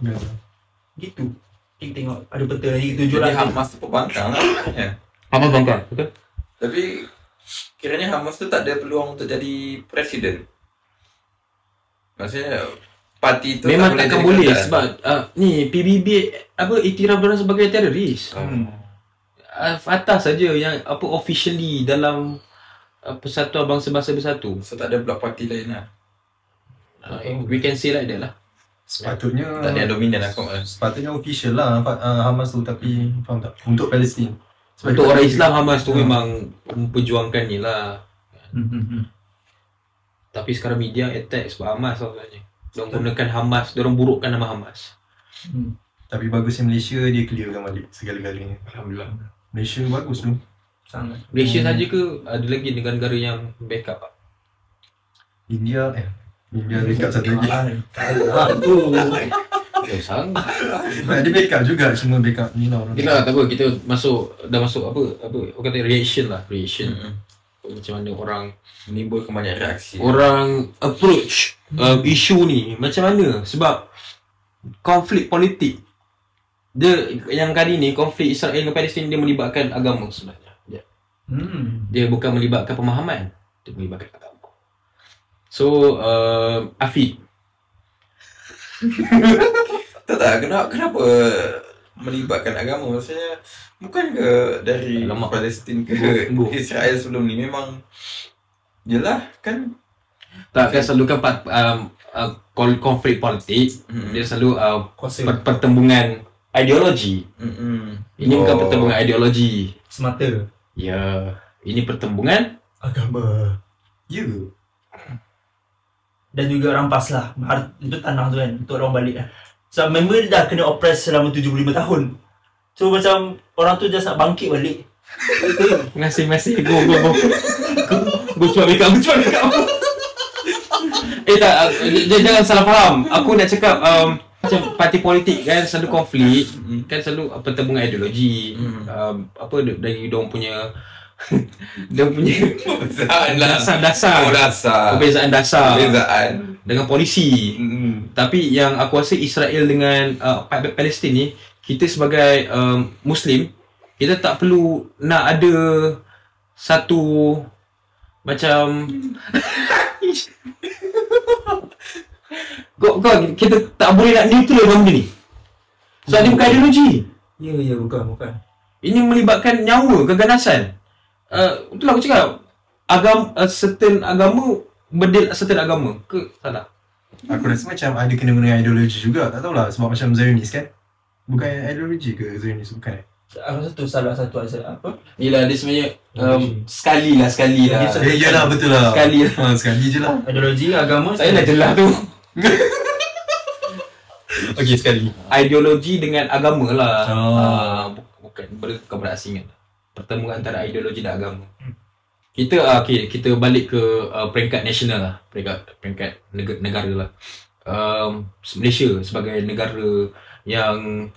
[SPEAKER 4] Gitu. Kita tengok ada peta lagi tujuh
[SPEAKER 3] Jadi
[SPEAKER 4] lagi.
[SPEAKER 3] Hamas tu pembangkang lah sebenarnya.
[SPEAKER 1] Hamas bangkang, betul?
[SPEAKER 3] Tapi kiranya Hamas tu tak ada peluang untuk jadi presiden. Maksudnya parti tu
[SPEAKER 1] Memang
[SPEAKER 3] tak
[SPEAKER 1] takkan
[SPEAKER 3] jadi
[SPEAKER 1] boleh
[SPEAKER 3] keadaan.
[SPEAKER 1] sebab ni PBB iktiraf diorang sebagai teroris. Fatah saja yang officially dalam Persatuan Bangsa-Bangsa Bersatu.
[SPEAKER 3] So tak ada blok parti lain lah.
[SPEAKER 1] We can say like that lah.
[SPEAKER 2] Sepatutnya
[SPEAKER 3] Tak ada yang dominan lah kot.
[SPEAKER 2] sepatutnya official lah Hamas tu, tapi faham tak? Untuk Palestin. Sebab
[SPEAKER 1] Untuk
[SPEAKER 2] dia-
[SPEAKER 1] orang Islam Hamas tu memang memperjuangkan ni lah. Tapi sekarang media attack sebab Hamas lah sebenarnya. Diorang gunakan Hamas, diorang burukkan nama Hamas.
[SPEAKER 2] Tapi bagusnya Malaysia dia clearkan balik segala-galanya.
[SPEAKER 1] Alhamdulillah.
[SPEAKER 2] Malaysia bagus tu.
[SPEAKER 4] Sangat.
[SPEAKER 1] Malaysia saja ke ada lagi negara-negara yang backup tak?
[SPEAKER 2] India backup satu lagi.
[SPEAKER 1] Sangat.
[SPEAKER 2] Dia backup juga, semua backup ni lah orang.
[SPEAKER 1] Kita tak apa, kita dah masuk apa orang kata reaction lah, reaction. Macam mana orang
[SPEAKER 3] Menimbulkan banyak reaksi.
[SPEAKER 1] approach isu ni macam mana, sebab konflik politik dia yang kali ni, konflik Israel dengan Palestin, dia melibatkan agama sebenarnya. Dia bukan melibatkan pemahaman, dia melibatkan agama. So Afiq,
[SPEAKER 3] Tak kenapa melibatkan agama? Maksudnya bukan ke dari
[SPEAKER 1] Alamak.
[SPEAKER 3] Palestin ke
[SPEAKER 1] Bu.
[SPEAKER 3] Israel sebelum ni memang jelah kan.
[SPEAKER 1] Tak kan selalu kan konflik politik dia selalu
[SPEAKER 4] Kuasa
[SPEAKER 1] pertembungan ideologi. Ini bukan
[SPEAKER 3] Oh.
[SPEAKER 1] pertembungan ideologi.
[SPEAKER 4] semata
[SPEAKER 1] Ya, ini pertembungan
[SPEAKER 4] agama.
[SPEAKER 2] Ya.
[SPEAKER 4] Dan juga rampas lah itu tanah tu kan untuk orang balik lah. So member dia dah kena oppress selama 75 tahun. So macam orang tu just nak bangkit balik. Itu
[SPEAKER 1] Masih go. Go cuba make up. Tak, jangan salah faham. Aku nak cakap macam parti politik kan selalu konflik, kan selalu pertembungan ideologi. Apa dari diorang punya dia punya
[SPEAKER 3] Perbezaan lah.
[SPEAKER 1] dasar perbezaan dasar
[SPEAKER 3] Perbezaan.
[SPEAKER 1] dengan polisi. Tapi yang aku rasa Israel dengan Palestin ni, kita sebagai Muslim, kita tak perlu nak ada satu macam kau kita tak boleh nak neutral dalam benda ni. So dia bukan ideologi.
[SPEAKER 4] ya bukan.
[SPEAKER 1] Ini melibatkan nyawa, keganasan. Itulah aku cakap. Certain agama berdil certain agama ke salah?
[SPEAKER 2] Aku rasa macam ada kena dengan ideologi juga. Tak tahulah sebab macam Zionis kan. Bukan ideologi ke Zionis? Bukan
[SPEAKER 4] Aku satu salah apa?
[SPEAKER 1] Yelah dia sebenarnya sekali lah.
[SPEAKER 2] Yalah betul lah.
[SPEAKER 1] Sekali lah.
[SPEAKER 2] Sekali je lah.
[SPEAKER 4] Ideologi agama
[SPEAKER 1] Saya nak jelas tu. Okey sekali. Ideologi dengan agama lah. Bukan berasingan. Pertemuan antara ideologi dan agama. Kita balik ke peringkat nasional lah. Peringkat negara lah. Malaysia sebagai negara yang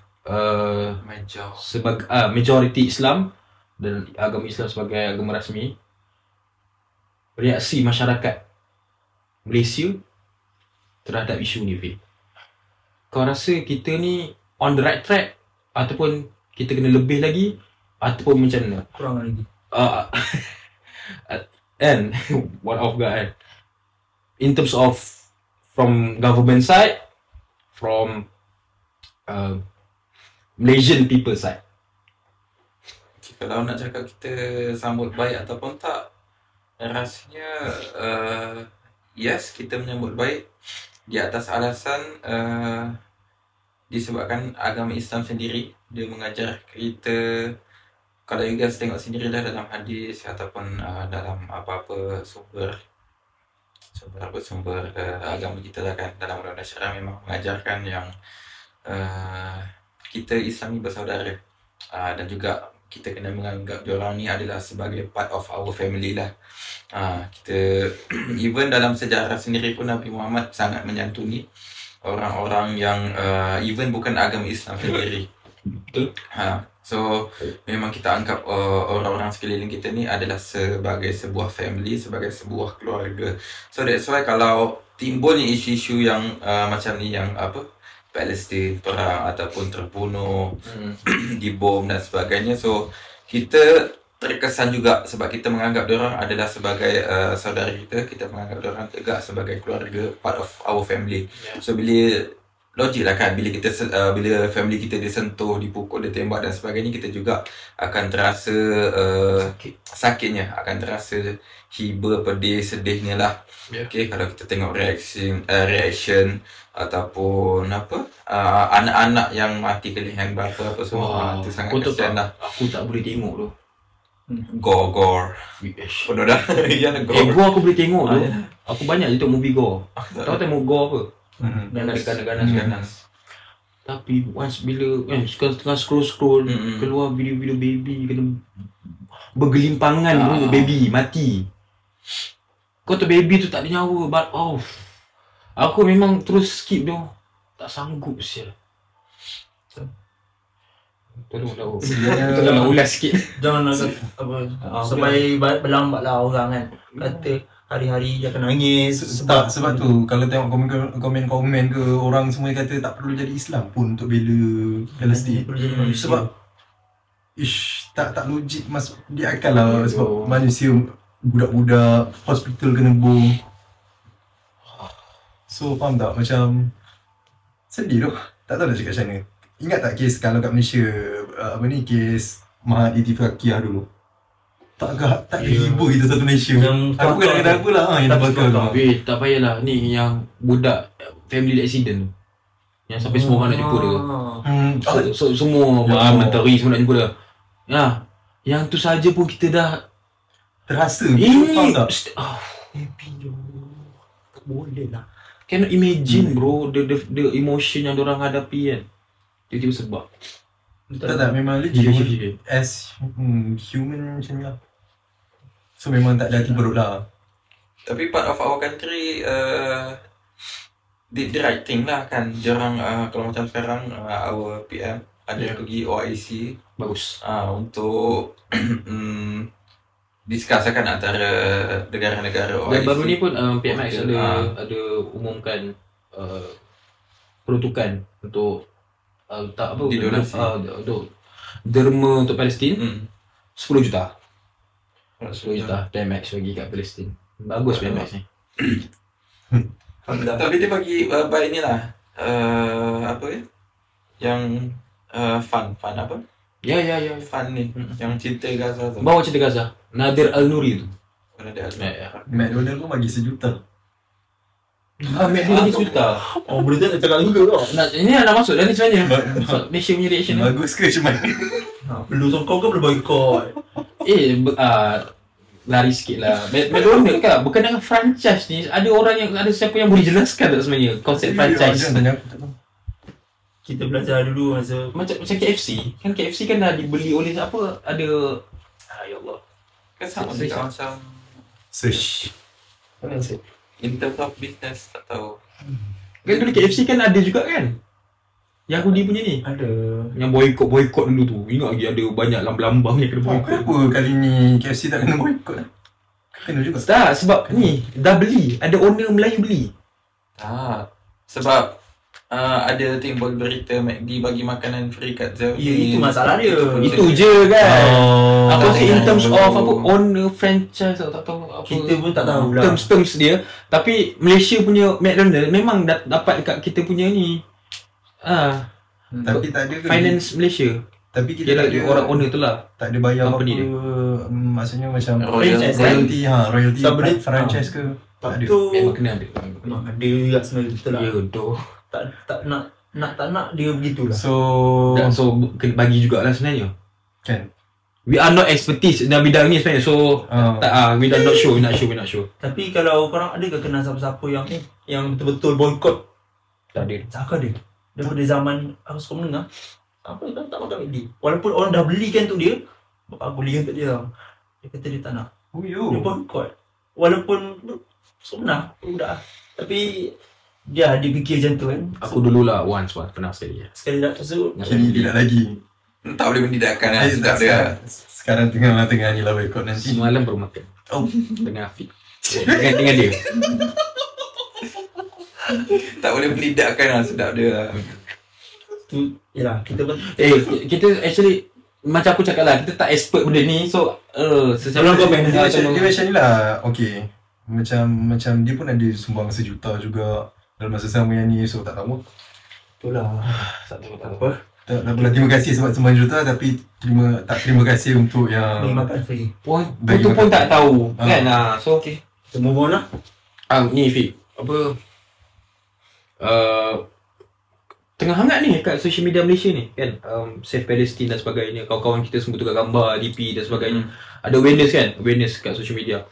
[SPEAKER 1] sebagai majoriti Islam dan agama Islam sebagai agama rasmi, reaksi masyarakat Malaysia terhadap isu ni, Fik. Kau rasa kita ni on the right track ataupun kita kena lebih lagi ataupun macam mana?
[SPEAKER 4] kurang lagi.
[SPEAKER 1] And one of God in terms of from government side, from Malaysian people side.
[SPEAKER 3] Kalau nak cakap kita sambut baik ataupun tak, rasanya yes, kita menyambut baik di atas alasan disebabkan agama Islam sendiri dia mengajar kita. Kalau you guys tengok sendirilah dalam hadis ataupun dalam apa-apa sumber agama kita lah kan, dalam undang-undang syariah memang mengajarkan yang kita Islami bersaudara, dan juga kita kena menganggap diorang ni adalah sebagai part of our family lah. Kita even dalam sejarah sendiri pun Nabi Muhammad sangat menyantuni orang-orang yang even bukan agama Islam sendiri.
[SPEAKER 1] Betul.
[SPEAKER 3] So memang kita anggap orang-orang sekeliling kita ni adalah sebagai sebuah family, sebagai sebuah keluarga. So that's why kalau timbulnya isu-isu yang macam ni, yang apa, Palestin perang ataupun terbunuh, dibom dan sebagainya, so kita terkesan juga sebab kita menganggap diorang adalah sebagai saudara kita menganggap diorang tegak sebagai keluarga, part of our family. So bila logik lah kan, bila kita bila family kita disentuh, dipukul, ditembak dan sebagainya, kita juga akan terasa sakitnya, akan terasa hiba, pedih, sedihnya lah. Okay, kalau kita tengok reaction ataupun apa, anak-anak yang mati kelihan berapa apa semua, itu sangat kesian lah.
[SPEAKER 1] Aku tak boleh tengok tu.
[SPEAKER 3] Gore. Bodoh dah. Yang gore.
[SPEAKER 1] Gore aku boleh tengok tu. Aku banyak je tengok movie gore. Tahu tengok gore apa? Ganas. Tapi once bila tengah scroll keluar video-video baby kena bergelimpangan, baby mati. Kau tu baby tu tak ada nyawa, but aku memang terus skip tu. Tak sanggup sial. Tolong ulas sikit.
[SPEAKER 4] Jangan apa sampai berlambatlah orang kan. Kata hari-hari dia akan nangis
[SPEAKER 2] Sebab tu kalau tengok komen-komen ke, orang semua kata tak perlu jadi Islam pun untuk bela Palestin. Sebab tak logik masuk di akal lah. Sebab manusia, budak-budak hospital kena bom. So faham tak, macam sedih tu. Tak tahu nak cakap macam mana. ingat tak kes kalau kat Malaysia kes Mahat Ittifaqiyah dulu? Tak ada hibur kita satu Malaysia.
[SPEAKER 4] Yang
[SPEAKER 2] Aku kadang-kadang apa lah yang
[SPEAKER 4] Tapi
[SPEAKER 2] terbakar tu.
[SPEAKER 1] Tapi tak payahlah, ni yang budak family accident tu. Yang sampai semua orang nak jumpa dia. Semua menteri semua nak jumpa dia. Ya, yang tu saja pun kita dah
[SPEAKER 2] Terasa.
[SPEAKER 1] ini
[SPEAKER 2] Faham tak?
[SPEAKER 4] Tak boleh lah.
[SPEAKER 1] cannot imagine bro the emotion yang diorang hadapi kan. Tiba-tiba sebab.
[SPEAKER 2] Tak, memang legit as human macam ni lah. So memang tak ada hati beruk lah.
[SPEAKER 3] Tapi part of our country did the right thing lah kan. Diorang kalau macam sekarang our PM ada pergi OIC
[SPEAKER 1] Bagus.
[SPEAKER 3] untuk discusskan antara negara-negara OIC.
[SPEAKER 1] Dan baru ni pun PMX ada umumkan peruntukan untuk tak apa
[SPEAKER 3] Didonasi.
[SPEAKER 1] untuk derma untuk Palestin 10 juta. 10
[SPEAKER 3] 10
[SPEAKER 1] juta PMX bagi kat Palestin. Bagus PMX ni.
[SPEAKER 3] Tapi dia bagi by inilah apa ya? Yang fun apa?
[SPEAKER 1] Ya.
[SPEAKER 3] Fun ni yang cinta Gaza tu.
[SPEAKER 1] Bawa cerita Gaza. Nadir Al-Nuri tu.
[SPEAKER 3] Ada
[SPEAKER 1] Ya.
[SPEAKER 2] McDonald pun bagi 1 juta.
[SPEAKER 1] Dia juta.
[SPEAKER 4] Oh, boleh tak cakap juga tau.
[SPEAKER 1] Ini nak masuk dah ni sebenarnya. Malaysia punya reaction ni.
[SPEAKER 2] Bagus ke macam mana?
[SPEAKER 4] Perlu songkong ke perlu boycott?
[SPEAKER 1] Lari sikit lah. McDonald kan bukan dengan franchise ni. Ada orang yang ada siapa yang boleh jelaskan tak sebenarnya konsep franchise.
[SPEAKER 2] Tanya aku tak tahu.
[SPEAKER 4] Kita belajar dulu masa
[SPEAKER 1] Macam KFC. Kan KFC kan dah dibeli oleh apa? Ada ya Allah.
[SPEAKER 3] Kan sama juga macam
[SPEAKER 2] Search.
[SPEAKER 3] in terms of business tak tahu.
[SPEAKER 1] Kan dulu KFC kan ada juga kan? Yahudi punya ni.
[SPEAKER 4] ada.
[SPEAKER 1] Yang boykot dulu tu. Ingat lagi ada banyak lambang-lambang yang kena boykot.
[SPEAKER 2] Kenapa kali ni KFC tak kena boycott lah? Kena juga.
[SPEAKER 1] Tak, sebab ni dah beli. Ada owner Melayu beli.
[SPEAKER 3] Tak. Sebab ada timbul berita McD bagi makanan free kat Zelda.
[SPEAKER 4] Ya, itu masalah dia.
[SPEAKER 1] Itu je kan. Aku rasa in terms
[SPEAKER 3] dulu.
[SPEAKER 1] of apa owner franchise tak tahu apa.
[SPEAKER 4] Kita pun tak tahu lah.
[SPEAKER 1] Terms dia. Tapi Malaysia punya McDonald memang dapat dekat kita punya ni.
[SPEAKER 2] Tapi tak ada ke?
[SPEAKER 1] Finance Malaysia.
[SPEAKER 2] Tapi kita
[SPEAKER 1] Dia
[SPEAKER 2] tak
[SPEAKER 1] lagi
[SPEAKER 2] ada
[SPEAKER 1] orang owner tu lah.
[SPEAKER 2] tak ada bayar apa-apa.
[SPEAKER 1] company dia.
[SPEAKER 2] Maksudnya macam
[SPEAKER 3] Franchise,
[SPEAKER 2] royalty royalty
[SPEAKER 4] Tak boleh.
[SPEAKER 2] franchise ke? Tak ada.
[SPEAKER 4] Tu
[SPEAKER 1] Memang kena ada.
[SPEAKER 4] memang ada juga sebenarnya betul lah.
[SPEAKER 1] Ya tu.
[SPEAKER 4] Tak nak dia begitulah.
[SPEAKER 1] So kena bagi jugalah sebenarnya.
[SPEAKER 2] Kan.
[SPEAKER 1] We are not expertise dalam bidang ni sebenarnya. So we are not sure.
[SPEAKER 4] Tapi kalau korang ada ke kenal siapa-siapa yang betul-betul boycott?
[SPEAKER 1] Tak ada.
[SPEAKER 4] Siapa dia? Daripada zaman aku suka mendengar, apa kan tak makan McD. Walaupun orang dah belikan untuk dia, bapak aku belikan untuk dia tau. Dia kata dia tak nak.
[SPEAKER 2] Oh
[SPEAKER 4] Dia
[SPEAKER 2] yo.
[SPEAKER 4] boycott. Walaupun sebenar budak. Tapi dia fikir macam tu kan.
[SPEAKER 1] Aku dululah once pernah sekali.
[SPEAKER 4] Sekali dah tersebut.
[SPEAKER 2] Kini tidak lagi.
[SPEAKER 3] Tak boleh mendidakkan lah
[SPEAKER 2] Eh,
[SPEAKER 3] sedap
[SPEAKER 2] tak,
[SPEAKER 3] dia.
[SPEAKER 2] sekarang tengah ni lah boycott nanti.
[SPEAKER 1] Semalam baru makan
[SPEAKER 2] Oh.
[SPEAKER 1] dengan Afiq. dengan dia.
[SPEAKER 3] Tak boleh mendidakkan lah sedap dia.
[SPEAKER 4] Tu yalah kita pun
[SPEAKER 1] Kita actually macam aku cakap lah, kita tak expert benda ni. So
[SPEAKER 4] Tolong komen.
[SPEAKER 2] Dia macam ni lah. Okay. Macam dia pun ada sumbang 1 juta juga dalam masa sama yang ni. So tak tahu.
[SPEAKER 4] itulah.
[SPEAKER 1] tak tahu
[SPEAKER 4] Apa?
[SPEAKER 2] Tak pula terima kasih sebab sumbang juta, tapi terima kasih untuk yang
[SPEAKER 4] Bagi makan free.
[SPEAKER 2] Bagi
[SPEAKER 1] Itu pun
[SPEAKER 2] makan.
[SPEAKER 1] tak tahu
[SPEAKER 2] Ah.
[SPEAKER 1] kan. So okay.
[SPEAKER 4] Kita move on lah.
[SPEAKER 1] Ni Fiq, apa tengah hangat ni kat social media Malaysia ni kan, Save Palestine dan sebagainya. Kawan-kawan kita semua tukar gambar DP dan sebagainya. Ada awareness kat social media.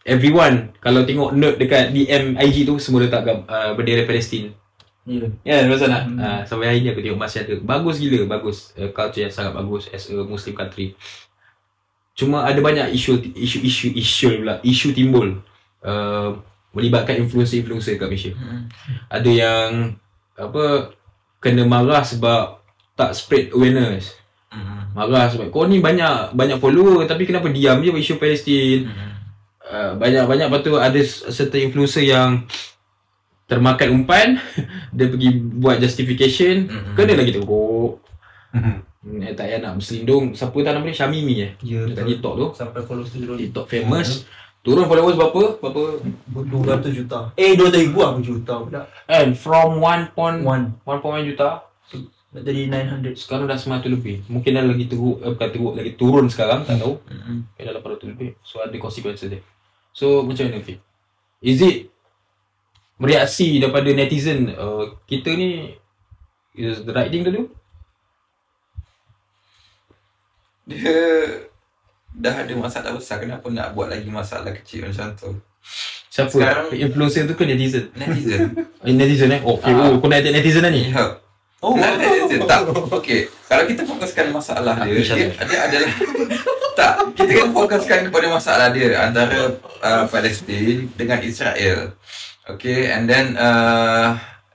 [SPEAKER 1] Everyone kalau tengok nerd dekat DM IG tu semua letak bendera Palestin.
[SPEAKER 4] Ya.
[SPEAKER 1] Ya, betul nak. Sampai hari ni aku tengok masih ada. Bagus gila, bagus. Culture yang sangat bagus as a Muslim country. Cuma ada banyak isu timbul. Melibatkan influencer kat Malaysia. Ada yang kena marah sebab tak spread awareness. Marah sebab kau ni banyak follower tapi kenapa diam je isu Palestin. Banyak lepas tu ada serta influencer yang termakan umpan. Dia pergi buat justification, kena lagi teruk. Tak payah nak berselindung. Siapa tak nama dia? Syamimi
[SPEAKER 4] Ya,
[SPEAKER 1] dekat TikTok tu.
[SPEAKER 4] Sampai follow turun
[SPEAKER 1] TikTok famous. Turun followers berapa?
[SPEAKER 4] 200 juta. 200,000 aku juta pula.
[SPEAKER 1] And from 1.1
[SPEAKER 4] 1
[SPEAKER 1] juta
[SPEAKER 4] nak jadi 900.
[SPEAKER 1] Sekarang dah 900 lebih. Mungkin dah lagi teruk, bukan teruk, lagi turun sekarang, tak tahu. Mungkin dah 800 lebih. So ada consequences dia. So macam mana Fik? Is it mereaksi daripada netizen kita ni is the right thing to do?
[SPEAKER 3] Dia dah ada masalah besar, kenapa nak buat lagi masalah kecil macam tu?
[SPEAKER 1] Siapa?
[SPEAKER 3] Sekarang-
[SPEAKER 1] Influencer tu ke netizen?
[SPEAKER 3] Netizen.
[SPEAKER 1] Netizen Oh, okay. Kau nak attack netizen lah ni?
[SPEAKER 3] Ya. Netizen tak. Okey, kalau kita fokuskan masalah dia, dia adalah tak, kita kena fokuskan kepada masalah dia antara Palestin dengan Israel. Okay, and then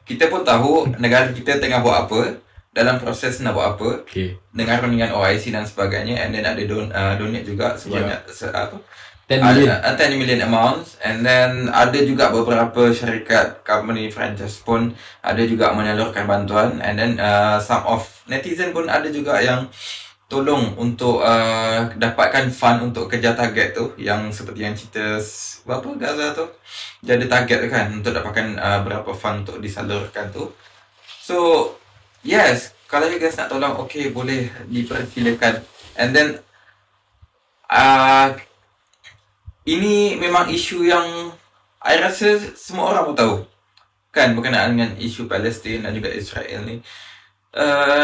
[SPEAKER 3] kita pun tahu negara kita tengah buat apa, dalam proses nak buat apa,
[SPEAKER 1] Okay.
[SPEAKER 3] dengan rundingan OIC dan sebagainya, and then ada donate juga sebanyak
[SPEAKER 1] 10 million.
[SPEAKER 3] 10 million amounts, and then ada juga beberapa syarikat company franchise pun ada juga menyalurkan bantuan, and then some of netizen pun ada juga yang tolong untuk dapatkan fund untuk kejar target tu, yang seperti yang cerita berapa Gaza tu, dia ada target tu kan untuk dapatkan berapa fund untuk disalurkan tu. So yes, kalau you guys nak tolong, okay, boleh dipersilakan. And then ini memang isu yang I rasa semua orang pun tahu kan, berkenaan dengan isu Palestin dan juga Israel ni.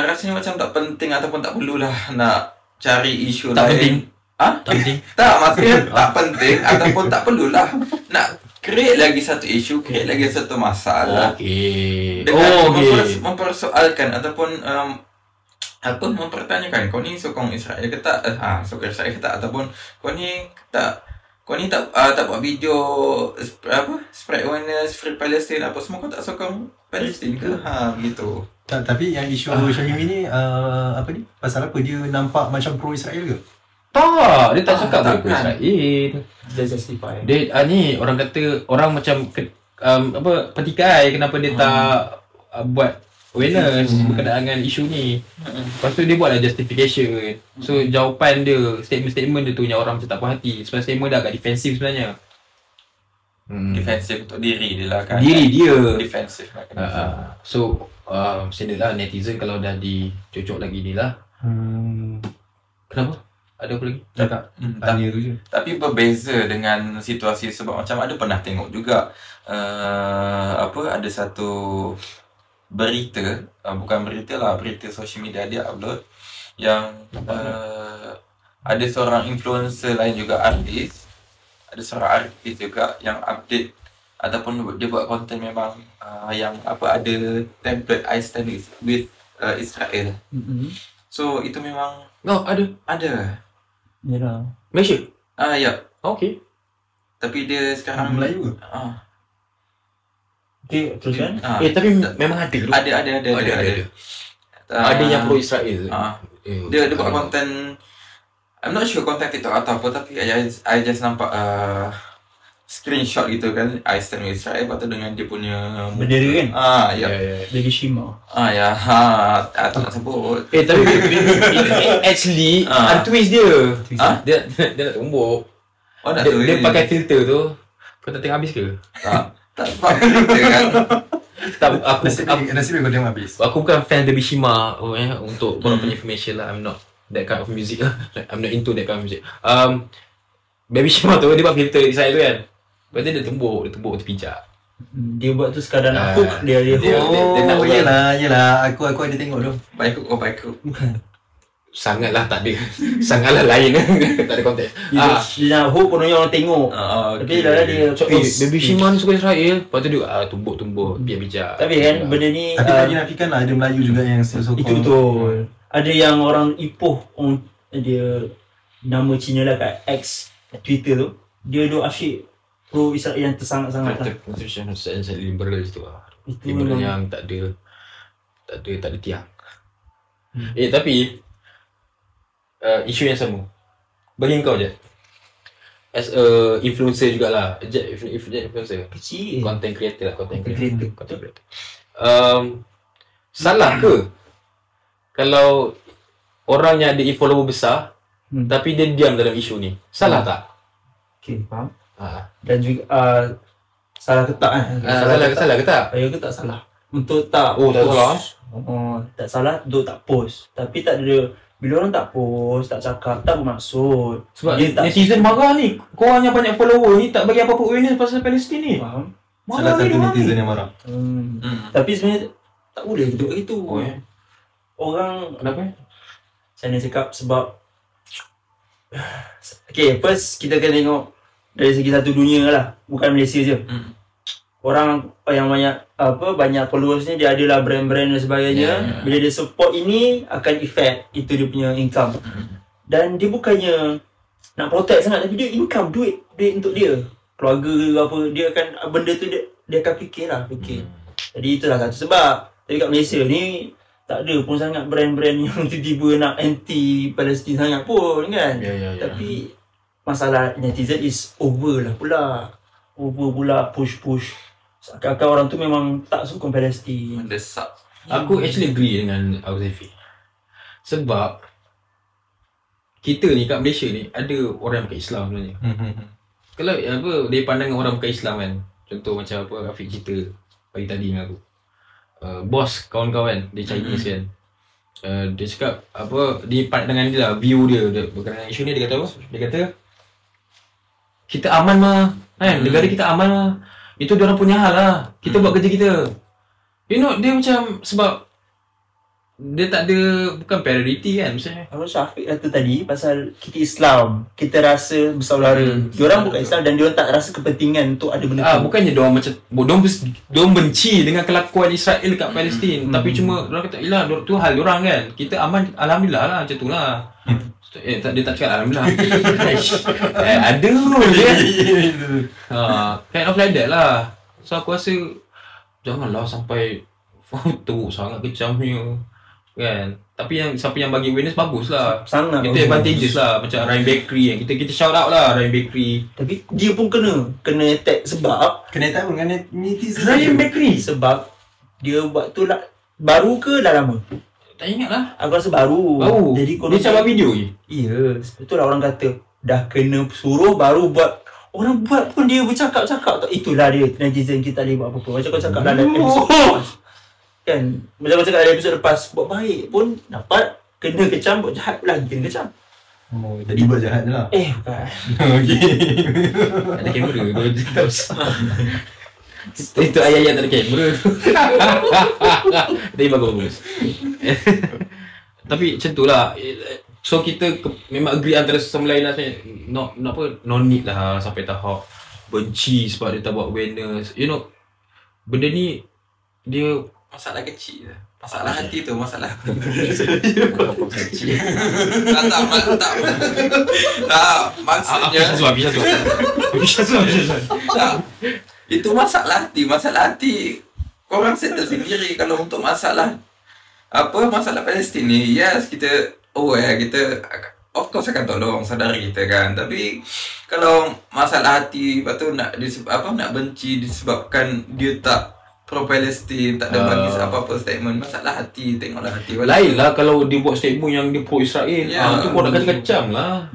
[SPEAKER 3] Rasanya macam tak penting ataupun tak perlulah nak cari isu
[SPEAKER 1] Tak
[SPEAKER 3] lain.
[SPEAKER 1] penting.
[SPEAKER 3] Tak
[SPEAKER 1] penting.
[SPEAKER 3] Tak, maksudnya tak penting ataupun tak perlulah nak create lagi satu isu, create lagi satu masalah.
[SPEAKER 1] Okay.
[SPEAKER 3] Dengan
[SPEAKER 1] Okay.
[SPEAKER 3] mempersoalkan ataupun mempertanyakan, kau ni sokong Israel ke tak? Sokong Israel ke tak? Ataupun kau ni tak buat video spread awareness free Palestine apa semua, kau tak sokong Palestin ke? Gitu.
[SPEAKER 2] Tapi yang isu Syahimi ni pasal apa dia nampak macam pro Israel ke?
[SPEAKER 1] Tak, dia tak cakap
[SPEAKER 3] tak
[SPEAKER 1] apa
[SPEAKER 3] kan.
[SPEAKER 1] Israel.
[SPEAKER 4] Dia justify.
[SPEAKER 1] Dia ni orang kata, orang macam petikai kenapa dia tak buat awareness berkenaan dengan isu ni. Lepas tu dia buatlah justification. So jawapan dia, statement dia tu yang orang macam tak puas hati. Sebab statement dia agak defensif sebenarnya.
[SPEAKER 3] Defensif untuk diri dia lah kan.
[SPEAKER 1] Diri dia.
[SPEAKER 3] Defensif lah kena.
[SPEAKER 1] So macam ni lah netizen kalau dah dicocok lagi ni lah. Kenapa? Ada apa lagi?
[SPEAKER 2] Tak tanya tu je.
[SPEAKER 3] Tapi berbeza dengan situasi, sebab macam ada pernah tengok juga ada satu berita, bukan berita lah, berita social media dia upload yang ada seorang influencer lain juga, artis, ada seorang artis juga yang update ataupun dia buat konten memang yang ada template I stand with Israel. So itu memang ada.
[SPEAKER 4] Yalah.
[SPEAKER 1] Malaysia?
[SPEAKER 3] Ya.
[SPEAKER 1] Okay.
[SPEAKER 3] Tapi dia sekarang
[SPEAKER 2] Melayu ke?
[SPEAKER 4] Okay, teruskan.
[SPEAKER 1] Tapi memang ada.
[SPEAKER 3] Ada.
[SPEAKER 1] Ada yang pro Israel.
[SPEAKER 3] Dia buat konten, I'm not sure konten TikTok atau apa, tapi I just nampak screenshot gitu kan, I stand with Israel, lepas tu dengan dia punya
[SPEAKER 4] Bendera kan?
[SPEAKER 3] Ya.
[SPEAKER 4] Lagi Shima.
[SPEAKER 3] Ya. Tak nak sebut.
[SPEAKER 1] Tapi actually twist dia. Dia nak tumbuk.
[SPEAKER 3] Nak
[SPEAKER 1] Dia pakai filter tu. Kau tak tengok habis ke?
[SPEAKER 3] Tak sebab kita kan.
[SPEAKER 1] Tak, aku
[SPEAKER 2] Nasib kau tengok habis.
[SPEAKER 1] aku bukan fan Baby Shima untuk korang punya information lah. I'm not that kind of music lah. Like, I'm not into that kind of music. Baby Shima tu dia buat filter Israel tu kan. Lepas tu dia tumbuk terpijak.
[SPEAKER 4] Dia buat tu sekadar nak hook dia hook.
[SPEAKER 1] dia nak orang-
[SPEAKER 2] Yelah, aku ada tengok tu.
[SPEAKER 3] Baik kau.
[SPEAKER 1] Sangatlah tak ada. Sangatlah lain. Tak ada konteks.
[SPEAKER 4] Dia nak hook kononnya orang tengok. Tapi dah dia
[SPEAKER 1] So, Baby Shima ni suka Israel. Lepas tu dia tumbuk biar bijak.
[SPEAKER 4] Tapi kan benda ni
[SPEAKER 2] Tapi tak dinafikan lah, ada Melayu juga yang sokong.
[SPEAKER 4] itu betul. Ada yang orang Ipoh, dia nama Cina lah kat X, Twitter tu. Dia duk asyik pro Israel yang tersangat-sangat lah.
[SPEAKER 1] Constitution liberal situ lah.
[SPEAKER 4] Itu
[SPEAKER 1] Liberal
[SPEAKER 4] memang
[SPEAKER 1] yang tak ada tiang. Tapi isu yang sama. Bagi kau je. As a influencer jugalah. Influencer.
[SPEAKER 4] kecil.
[SPEAKER 1] Content creator lah, content
[SPEAKER 4] Creator.
[SPEAKER 1] creator. Salah ke kalau orang yang ada follower besar tapi dia diam dalam isu ni? Salah tak?
[SPEAKER 4] Okay, faham. Dan juga salah ke tak kan?
[SPEAKER 1] Salah ke tak?
[SPEAKER 4] Saya ke tak salah. Untuk tak
[SPEAKER 1] Oh, tak salah.
[SPEAKER 4] Tak salah duk tak post. Tapi tak ada, bila orang tak post, tak cakap, tak bermaksud.
[SPEAKER 1] Sebab
[SPEAKER 4] Dia tak
[SPEAKER 1] netizen marah ni. Korang yang banyak follower ni tak bagi apa-apa awareness pasal Palestin ni.
[SPEAKER 4] faham.
[SPEAKER 2] Salah satu netizen yang marah.
[SPEAKER 4] Tapi sebenarnya tak boleh betul itu.
[SPEAKER 1] Oh, ya?
[SPEAKER 4] Orang
[SPEAKER 1] Kenapa?
[SPEAKER 4] saya nak cakap sebab okay, first kita kena tengok dari segi satu dunia lah, bukan Malaysia je. Orang yang banyak followers ni dia adalah brand-brand dan sebagainya. Bila dia support ini akan effect itu dia punya income. Dan dia bukannya nak protect sangat, tapi dia income, duit untuk dia, keluarga ke apa, dia akan benda tu dia akan fikir. Jadi itulah satu sebab. Tapi kat Malaysia ni tak ada pun sangat brand-brand yang tiba-tiba nak anti Palestin sangat pun kan. Tapi masalah netizen is over pula push. Seakan-akan orang tu memang tak sokong Palestin.
[SPEAKER 3] Mendesak.
[SPEAKER 1] Aku actually agree dengan Auzefi. Sebab kita ni kat Malaysia ni ada orang yang bukan Islam sebenarnya. Kalau dari pandangan orang bukan Islam kan, contoh macam apa Afiq cerita pagi tadi dengan aku, bos kawan-kawan dia Chinese kan, dia cakap apa, di pandangan dia lah, view dia berkenaan isu ni, dia kata apa? Dia kata kita aman mah kan, negara kita aman mah, itu diorang punya hal lah, kita buat kerja kita. You know, dia macam sebab dia tak ada, bukan priority kan misalnya.
[SPEAKER 4] Abang Syafiq kata tadi pasal kita Islam, kita rasa bersaudara. Diorang bukan Islam dan diorang tak rasa kepentingan untuk ada benda tu.
[SPEAKER 1] Bukannya diorang macam diorang benci dengan kelakuan Israel dekat Palestin, tapi cuma diorang kata iyalah tu hal diorang kan. Kita aman, alhamdulillah lah, macam tu lah. Dia tak cakap alhamdulillah. Ada je. Kind of like that lah. So aku rasa janganlah sampai teruk sangat kecamnya kan. Tapi siapa yang bagi awareness bagus lah.
[SPEAKER 4] Sangat
[SPEAKER 1] itu
[SPEAKER 4] bagus.
[SPEAKER 1] advantageous lah. Macam Ryan Bakery kan, kita shout out lah Ryan Bakery.
[SPEAKER 4] Tapi dia pun kena attack sebab
[SPEAKER 2] Kena tahu dengan netizen.
[SPEAKER 1] Ryan Bakery
[SPEAKER 4] sebab dia buat tu lah, baru ke dah lama?
[SPEAKER 1] tak ingat lah.
[SPEAKER 4] Aku rasa baru. Jadi
[SPEAKER 1] Dia cabar video je.
[SPEAKER 4] Ya, betul lah orang kata dah kena suruh baru buat. Orang buat pun dia bercakap-cakap tak. Itulah dia netizen, kita tak boleh buat apa-apa. Macam kau cakap dalam episod lepas kan, macam kau cakap dalam episod lepas, buat baik pun dapat kena kecam, buat jahat pun lagi kena kecam.
[SPEAKER 2] Jadi buat jahat je lah.
[SPEAKER 4] Bukan.
[SPEAKER 2] Okey.
[SPEAKER 1] Ada kamera tak usah. Itu ayat-ayat tak ada kamera tu. Tapi bagus. Tapi macam tu lah. So kita memang agree antara sama lain lah sebenarnya. No need lah sampai tahap benci sebab dia tak buat awareness. You know, benda ni dia
[SPEAKER 3] Masalah kecil je. Masalah hati tu masalah.
[SPEAKER 1] kecil.
[SPEAKER 3] Maksudnya tak. Itu masalah hati. Masalah hati korang settle sendiri. Kalau untuk masalah masalah Palestin ni, yes kita kita of course akan tolong saudara kita kan. Tapi kalau masalah hati, lepas tu nak benci disebabkan dia tak pro Palestin, tak ada bagi apa-apa statement, masalah hati, tengoklah hati.
[SPEAKER 1] Lain lah kalau dia buat statement yang dia pro Israel. Tu kau nak kacam lah.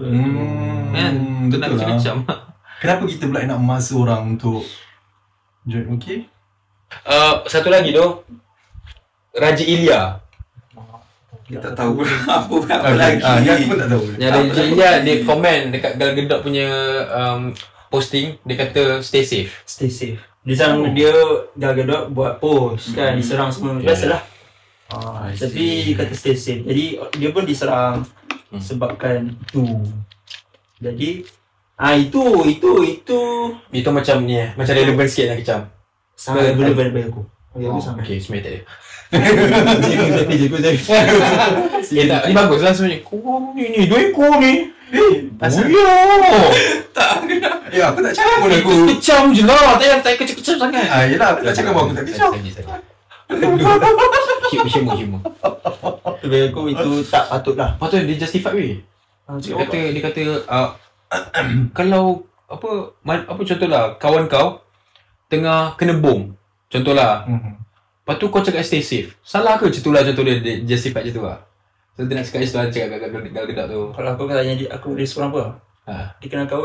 [SPEAKER 1] Kan? Tu nak kacam lah.
[SPEAKER 2] Kenapa kita pula nak memaksa orang untuk join? Okey.
[SPEAKER 1] Satu lagi tu, Raja Ilya.
[SPEAKER 3] Kita tahu apa lagi.
[SPEAKER 2] Ni aku pun tak tahu.
[SPEAKER 1] Yang Raja Ilya dia komen dekat Gal Gadot punya posting, dia kata stay safe.
[SPEAKER 4] Stay safe. Dia Gal Gadot buat post kan, diserang semua. Biasalah. Tapi kata stay safe. Jadi dia pun diserang sebabkan tu. Jadi itu
[SPEAKER 1] macam ni macam relevan sikit nak kecam.
[SPEAKER 4] sangat relevan bagi aku. Aku sangat.
[SPEAKER 1] Okay, sebenarnya tak ada.
[SPEAKER 4] Jago.
[SPEAKER 1] Tak, ni bagus lah sebenarnya. Kau ni, 2 ekor ni.
[SPEAKER 4] Asal?
[SPEAKER 3] Tak kena.
[SPEAKER 2] Ya, aku tak cakap pun aku.
[SPEAKER 1] Kecam je lah, tak kecam-kecam sangat.
[SPEAKER 2] Yelah, aku tak cakap pun aku tak kecam.
[SPEAKER 1] Humor.
[SPEAKER 4] Bagi aku itu tak patut lah.
[SPEAKER 1] Patut dia justify weh. Dia kata kalau apa contohlah kawan kau tengah kena bom. Contohlah. Lepas tu kau cakap stay safe. Salah ke contoh dia justify macam tu lah. So dia nak cakap Islam cakap gal-gal tu.
[SPEAKER 4] Kalau aku tanya dia, aku dia seorang apa? Dia kenal kau.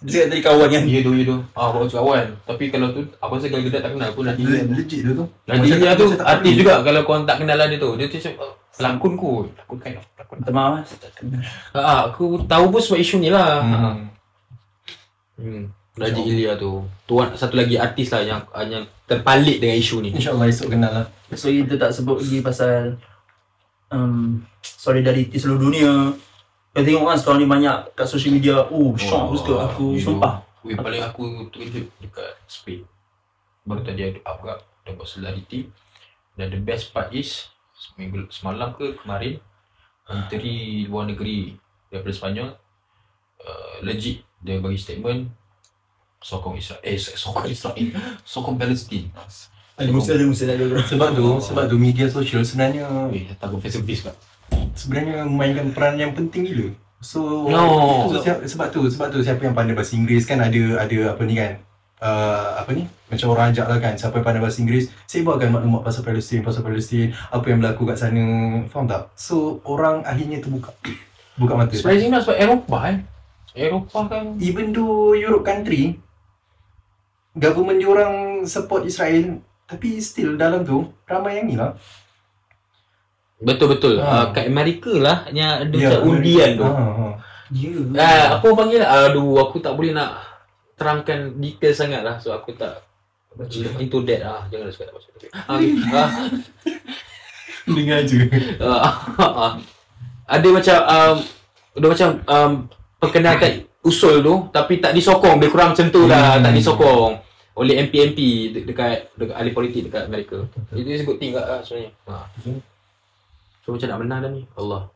[SPEAKER 4] Dia tadi kawan kan.
[SPEAKER 1] Ya tu. Baru kawan. Tapi kalau tu aku rasa kalau Gedak tak kenal pun Nadilia.
[SPEAKER 2] Legit tu.
[SPEAKER 1] Nadilia tu artis juga kalau kau tak kenal dia tu. Dia tu pelakon kot. Pelakon kind of pelakon.
[SPEAKER 4] Minta maaf mas.
[SPEAKER 1] Aku tahu pun sebab isu ni lah. Raja Ilya tu. Tuan satu lagi artis lah yang terpalit dengan isu ni.
[SPEAKER 2] InsyaAllah esok kenal lah.
[SPEAKER 4] So kita tak sebut lagi pasal solidariti seluruh dunia. Kau tengok kan sekarang ni banyak kat social media. Shock aku sumpah.
[SPEAKER 1] Paling aku terkejut dekat Spain. Baru tadi ada up dapat solidariti. Dan the best part is semalam ke kemarin Menteri Luar Negeri daripada Sepanyol legit dia bagi statement sokong Palestin.
[SPEAKER 4] Ada musuh
[SPEAKER 2] Sebab tu media sosial sebenarnya
[SPEAKER 1] Tak face-to-face kan.
[SPEAKER 2] sebenarnya memainkan peran yang penting gila. So,
[SPEAKER 1] No.
[SPEAKER 2] sebab tu siapa yang pandai bahasa Inggeris kan ada apa ni kan. Macam orang ajak lah kan, siapa yang pandai bahasa Inggeris sebarkan maklumat pasal Palestin, apa yang berlaku kat sana, faham tak? So orang akhirnya terbuka mata.
[SPEAKER 1] Sebenarnya sebab Eropah kan
[SPEAKER 2] Even though Europe country government diorang support Israel, tapi still dalam tu ramai yang ni lah.
[SPEAKER 1] betul. Kat Amerika lah yang ada macam undian tu. Aku panggil aku tak boleh nak terangkan detail sangat lah. So aku tak into that janganlah cakap pasal tu.
[SPEAKER 2] Dengar je.
[SPEAKER 1] Ada macam perkenalkan usul tu tapi tak disokong, lebih kurang macam tu lah. Tak disokong oleh MP dekat ahli politik dekat Amerika. Itu is a good thing lah sebenarnya. So macam nak menang dah ni. Allah.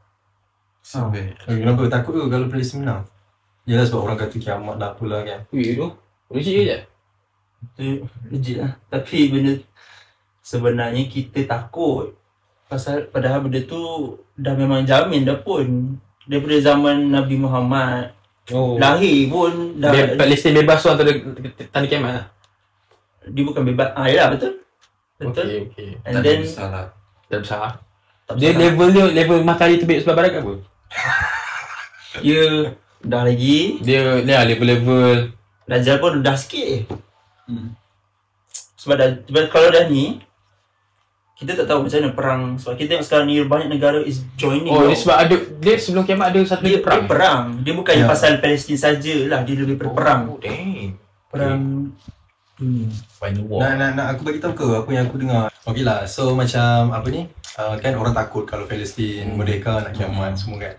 [SPEAKER 2] Kenapa takut ke kalau Palestin menang? Yalah sebab orang kata kiamat lah pula kan.
[SPEAKER 1] Tu legit je.
[SPEAKER 4] Legit lah. Tapi benda sebenarnya kita takut padahal benda tu dah memang jamin dah pun daripada zaman Nabi Muhammad lahir pun dah
[SPEAKER 1] Palestin bebas tu antara tanda kiamat lah.
[SPEAKER 4] Dia bukan bebas. Yalah betul.
[SPEAKER 1] Okay.
[SPEAKER 4] And then
[SPEAKER 1] Tak besar. Dia level matahari terbit sebelah barat ke apa?
[SPEAKER 4] Ya dah lagi.
[SPEAKER 1] Dia level-level
[SPEAKER 4] Dajjal pun dah sikit. Sebab kalau dah ni kita tak tahu macam mana perang. Sebab kita tengok sekarang ni banyak negara is joining.
[SPEAKER 1] dia sebab dia sebelum kiamat ada satu
[SPEAKER 4] dia
[SPEAKER 1] perang.
[SPEAKER 4] perang. Dia bukannya pasal Palestin sajalah, dia lebih perang.
[SPEAKER 1] Damn.
[SPEAKER 4] Perang dunia.
[SPEAKER 1] Final war.
[SPEAKER 2] Nak aku bagi tahu ke apa yang aku dengar. Okey lah. So macam apa ni? Kan orang takut kalau Palestin merdeka nak kiamat semua kan.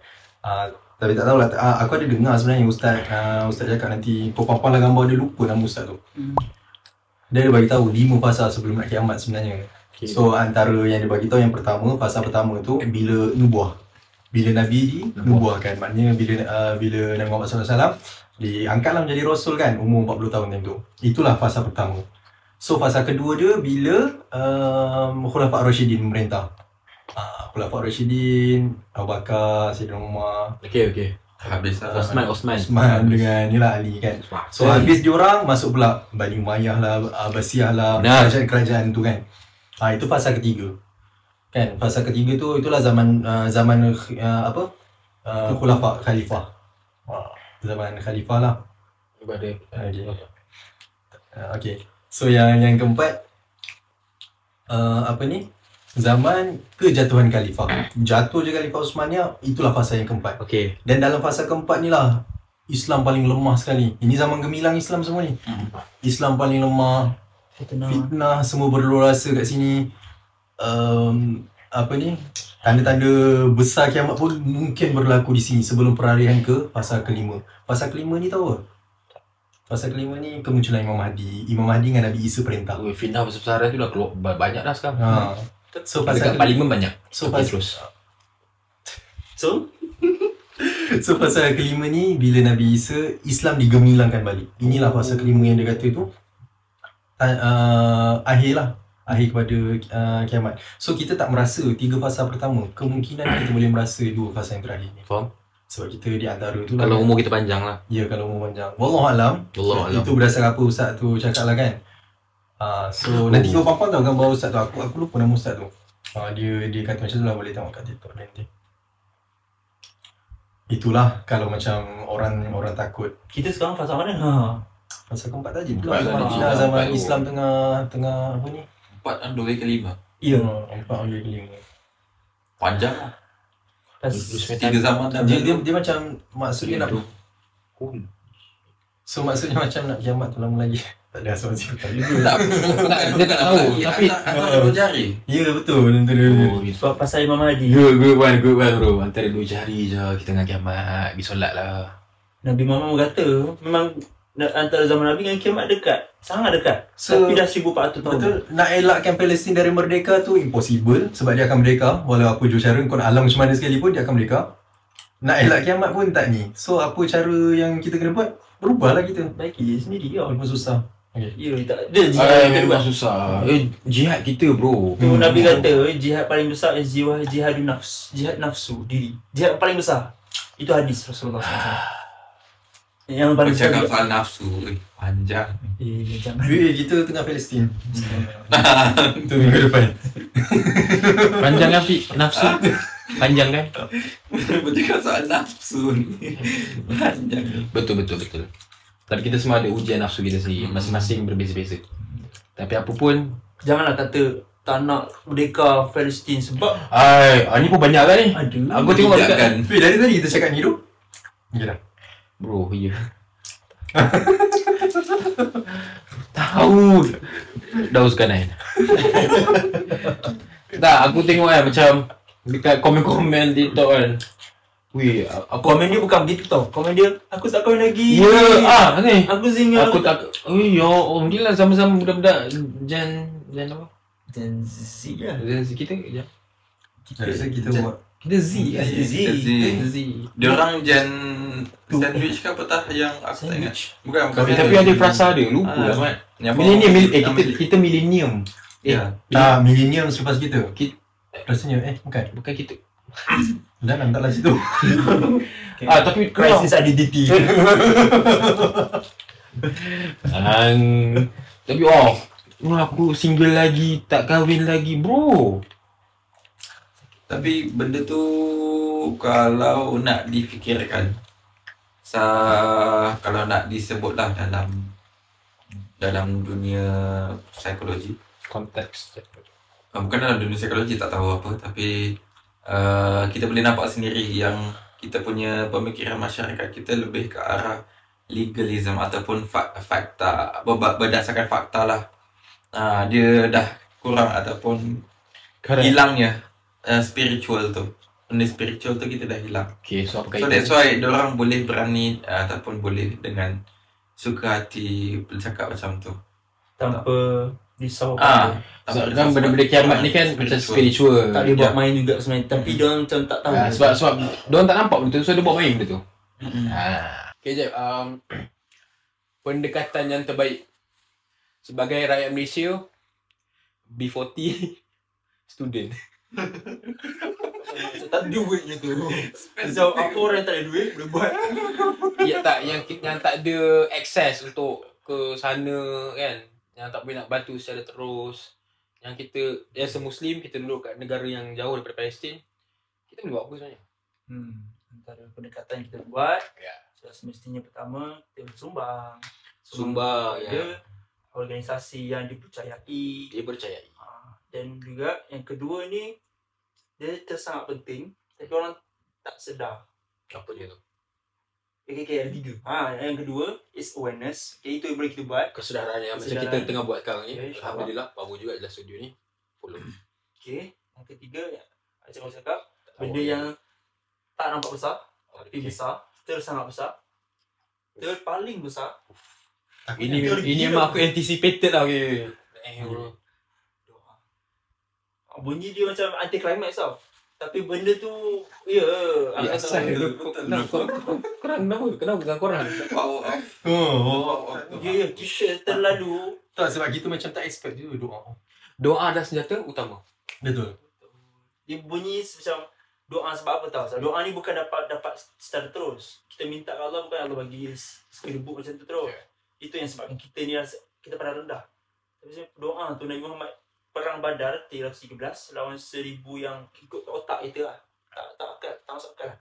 [SPEAKER 2] Tapi tak tahulah. Aku ada dengar sebenarnya ustaz cakap nanti kau pampang lah gambar dia, lupa nama ustaz tu. Dia ada bagi tahu 5 fasa sebelum nak kiamat sebenarnya. Okay. So antara yang dia bagi tahu yang pertama, fasa pertama tu bila nubuah. Bila Nabi nubuahkan, maknanya bila Nabi Muhammad SAW diangkatlah menjadi rasul kan, umur 40 tahun time tu. Itulah fasa pertama. So fasa kedua dia bila Khulafa' Rashidin memerintah. Khulafa' Rashidin, Abu Bakar, Sayyidina Umar.
[SPEAKER 1] Okay.
[SPEAKER 3] Habis lah.
[SPEAKER 2] Osman dengan ni lah Ali kan. So habis diorang masuk pula Bani Umayyah lah, Abbasiyah lah, kerajaan-kerajaan tu kan. Itu fasa ketiga. Kan, fasa ketiga tu itulah zaman Khulafa' Khalifah. Zaman Khalifah lah. Okay. So yang keempat zaman kejatuhan Khalifah. Jatuh je Khalifah Uthmaniyah, itulah fasa yang keempat.
[SPEAKER 1] Okay.
[SPEAKER 2] Dan dalam fasa keempat ni lah Islam paling lemah sekali. Ini zaman gemilang Islam semua ni. Islam paling lemah. Fitnah semua berluar rasa kat sini. Tanda-tanda besar kiamat pun mungkin berlaku di sini sebelum peralihan ke fasa kelima. Fasa kelima ni tahu tak? Fasa kelima ni kemunculan Imam Mahdi. Imam Mahdi dengan Nabi Isa perintah.
[SPEAKER 1] Fitnah besar-besaran tu dah keluar banyak dah sekarang.
[SPEAKER 2] So fasa
[SPEAKER 1] dekat parlimen banyak.
[SPEAKER 2] So fasa kelima ni bila Nabi Isa, Islam digemilangkan balik. Inilah fasa kelima yang dia kata tu akhir kepada kiamat. So kita tak merasa 3 fasa pertama. Kemungkinan kita boleh merasa 2 fasa yang terakhir ni.
[SPEAKER 1] Faham?
[SPEAKER 2] Sebab kita di antara tu
[SPEAKER 1] kalau umur kita panjang lah.
[SPEAKER 2] Ya, kalau umur panjang. Wallahualam. Itu berdasarkan apa ustaz tu cakap lah kan. So nanti kau pampang tahu gambar ustaz tu. Aku lupa nama ustaz tu. Dia kata macam tu lah, boleh tengok kat TikTok nanti. itulah kalau macam orang takut.
[SPEAKER 4] Kita sekarang fasa mana?
[SPEAKER 2] Fasa keempat tadi pula
[SPEAKER 1] Empat
[SPEAKER 2] zaman
[SPEAKER 1] tadi.
[SPEAKER 2] Cina, zaman
[SPEAKER 1] Empat.
[SPEAKER 2] Islam tengah apa ni?
[SPEAKER 3] 4 dan 2 ke 5.
[SPEAKER 4] Iya.
[SPEAKER 2] Empat orang kelima.
[SPEAKER 3] Panjang lah.
[SPEAKER 4] Pas
[SPEAKER 3] 3 zaman dah.
[SPEAKER 2] Dia macam maksudnya nak
[SPEAKER 1] Oh.
[SPEAKER 2] so maksudnya macam nak kiamat tu lama lagi. Tak ada asal macam tu.
[SPEAKER 1] Dia tak tahu, tapi
[SPEAKER 3] antara 2 jari.
[SPEAKER 2] Ya betul tentu dia.
[SPEAKER 1] Oh,
[SPEAKER 4] sebab pasal Imam Mahdi.
[SPEAKER 1] good one bro. Antara 2 jari je kita tengah kiamat, pergi solat lah.
[SPEAKER 4] Nabi Muhammad kata memang antara zaman Nabi dengan kiamat dekat. Sangat dekat.
[SPEAKER 2] So,
[SPEAKER 4] Tapi dah 1400 tahun.
[SPEAKER 2] Betul, nak elakkan Palestin dari merdeka tu impossible sebab dia akan merdeka walau apa jua cara kau nak halang macam mana sekalipun dia akan merdeka. Nak elak kiamat pun tak ni. So apa cara yang kita kena buat? Berubahlah kita.
[SPEAKER 4] Baiki dia sendiri tau.
[SPEAKER 2] Walaupun susah. Okay.
[SPEAKER 4] Ya, tak ada jihad yang kedua.
[SPEAKER 1] Memang susah. Jihad kita bro.
[SPEAKER 4] Tu Nabi kata jihad paling besar is jihadun nafs. Jihad nafsu diri. Jihad paling besar. Itu hadis Rasulullah SAW. Yang paling besar.
[SPEAKER 3] Bercakap soal nafsu. Panjang.
[SPEAKER 4] Jangan.
[SPEAKER 2] Kita tengah Palestin. Itu minggu depan.
[SPEAKER 1] Panjang kan Fik? Nafsu. Panjang kan?
[SPEAKER 3] Bercakap soal nafsu ni. Panjang.
[SPEAKER 1] Betul. Tapi kita semua ada ujian nafsu kita sendiri. Masing-masing berbeza-beza. Tapi apa pun,
[SPEAKER 4] Janganlah kata tak nak merdeka Palestin sebab
[SPEAKER 1] ni pun banyak kan ni.
[SPEAKER 4] ada.
[SPEAKER 1] Aku tengok dekat
[SPEAKER 3] kan.
[SPEAKER 2] Dari tadi kita cakap ni tu. Okay dah.
[SPEAKER 1] bro, ya. Tahu. Dauskan kan. Tak, aku tengok kan macam dekat komen-komen TikTok kan. Wih, aku
[SPEAKER 4] Komen dia bukan begitu tau. Komen dia aku tak kahwin lagi.
[SPEAKER 1] ni.
[SPEAKER 4] Aku single.
[SPEAKER 1] Aku tak. Ya, ni lah sama-sama budak-budak Jan apa?
[SPEAKER 4] Gen Z lah.
[SPEAKER 1] Jan Z kita ya.
[SPEAKER 2] Rasa kita buat.
[SPEAKER 1] Kita Z kan?
[SPEAKER 3] Z.
[SPEAKER 1] Z.
[SPEAKER 3] Diorang Gen sandwich ke apa tak yang aku tak ingat. Bukan
[SPEAKER 1] Tapi ada frasa dia, lupa lah Mat.
[SPEAKER 3] Yang
[SPEAKER 1] Millennium, kita millennium.
[SPEAKER 3] Ya.
[SPEAKER 2] Tak, millennium selepas kita.
[SPEAKER 1] Kita-
[SPEAKER 2] Rasanya bukan.
[SPEAKER 1] Bukan kita.
[SPEAKER 2] Dah nantaklah situ.
[SPEAKER 1] Tapi
[SPEAKER 4] Crisis identity.
[SPEAKER 1] Tapi aku single lagi, tak kahwin lagi, bro.
[SPEAKER 3] Tapi benda tu kalau nak difikirkan, kalau nak disebutlah dalam dunia psikologi,
[SPEAKER 1] Konteks.
[SPEAKER 3] bukan dalam dunia psikologi tak tahu apa, tapi kita boleh nampak sendiri yang kita punya pemikiran masyarakat kita lebih ke arah legalism ataupun fakta, berdasarkan fakta lah. Dia dah kurang ataupun hilangnya spiritual tu. Benda spiritual tu kita dah hilang.
[SPEAKER 1] Okay, so apa
[SPEAKER 3] So
[SPEAKER 1] kaitan?
[SPEAKER 3] that's why diorang boleh berani ataupun boleh dengan suka hati bercakap macam tu.
[SPEAKER 4] Tanpa risau.
[SPEAKER 1] Kan benda-benda kiamat ni kan macam spiritual.
[SPEAKER 4] Tak dia buat main juga sebenarnya. Tapi dia macam tak tahu.
[SPEAKER 1] Sebab diorang tak nampak benda tu, so dia buat main benda tu.
[SPEAKER 3] Mm-mm.
[SPEAKER 1] Okay, jap. Pendekatan yang terbaik sebagai rakyat Malaysia, B40 student.
[SPEAKER 4] Tak ada duitnya tu. Macam apa orang yang tak ada duit boleh buat.
[SPEAKER 1] Ya tak, yang tak ada akses untuk ke sana kan, yang tak boleh nak bantu secara terus. Yang kita as a Muslim, kita duduk kat negara yang jauh daripada Palestin, kita boleh buat apa sebenarnya?
[SPEAKER 4] Antara pendekatan yang kita buat,
[SPEAKER 1] Ya.
[SPEAKER 4] so, semestinya pertama kita bersumbang.
[SPEAKER 1] Sumbang,
[SPEAKER 4] Ada organisasi yang dipercayai.
[SPEAKER 1] Dia percayai.
[SPEAKER 4] Dan juga yang kedua ni dia sangat penting tapi orang tak sedar.
[SPEAKER 1] Apa dia tu?
[SPEAKER 4] Yang tiga. Yang kedua is awareness. Itu yang boleh kita buat.
[SPEAKER 1] Kesedaran yang macam
[SPEAKER 4] Kesedaran.
[SPEAKER 1] kita tengah buat sekarang ni.
[SPEAKER 4] Ya, insyaAllah.
[SPEAKER 1] Alhamdulillah, bagus juga dalam studio ni. Follow.
[SPEAKER 4] Yang ketiga macam saya cakap, benda yang tak nampak besar tapi besar, sangat besar. Paling besar.
[SPEAKER 1] Ini memang aku anticipated lah. Okay. Bro.
[SPEAKER 4] Doa. Bunyi dia macam anti climax tau. Tapi benda tu
[SPEAKER 1] Asal tu. Kenapa dengan korang?
[SPEAKER 4] Kita terlalu
[SPEAKER 2] Tak, sebab kita macam tak expect je doa.
[SPEAKER 1] Doa adalah senjata utama.
[SPEAKER 2] Betul.
[SPEAKER 4] dia bunyi macam doa sebab apa tau. Doa ni bukan dapat secara terus. Kita minta ke Allah bukan Allah bagi sekelebuk macam tu terus. Itu yang sebabkan kita ni kita pada rendah. Tapi doa tu Nabi Muhammad perang Badar 313 lawan 1000 yang ikut otak kita lah. Tak masuk akal lah.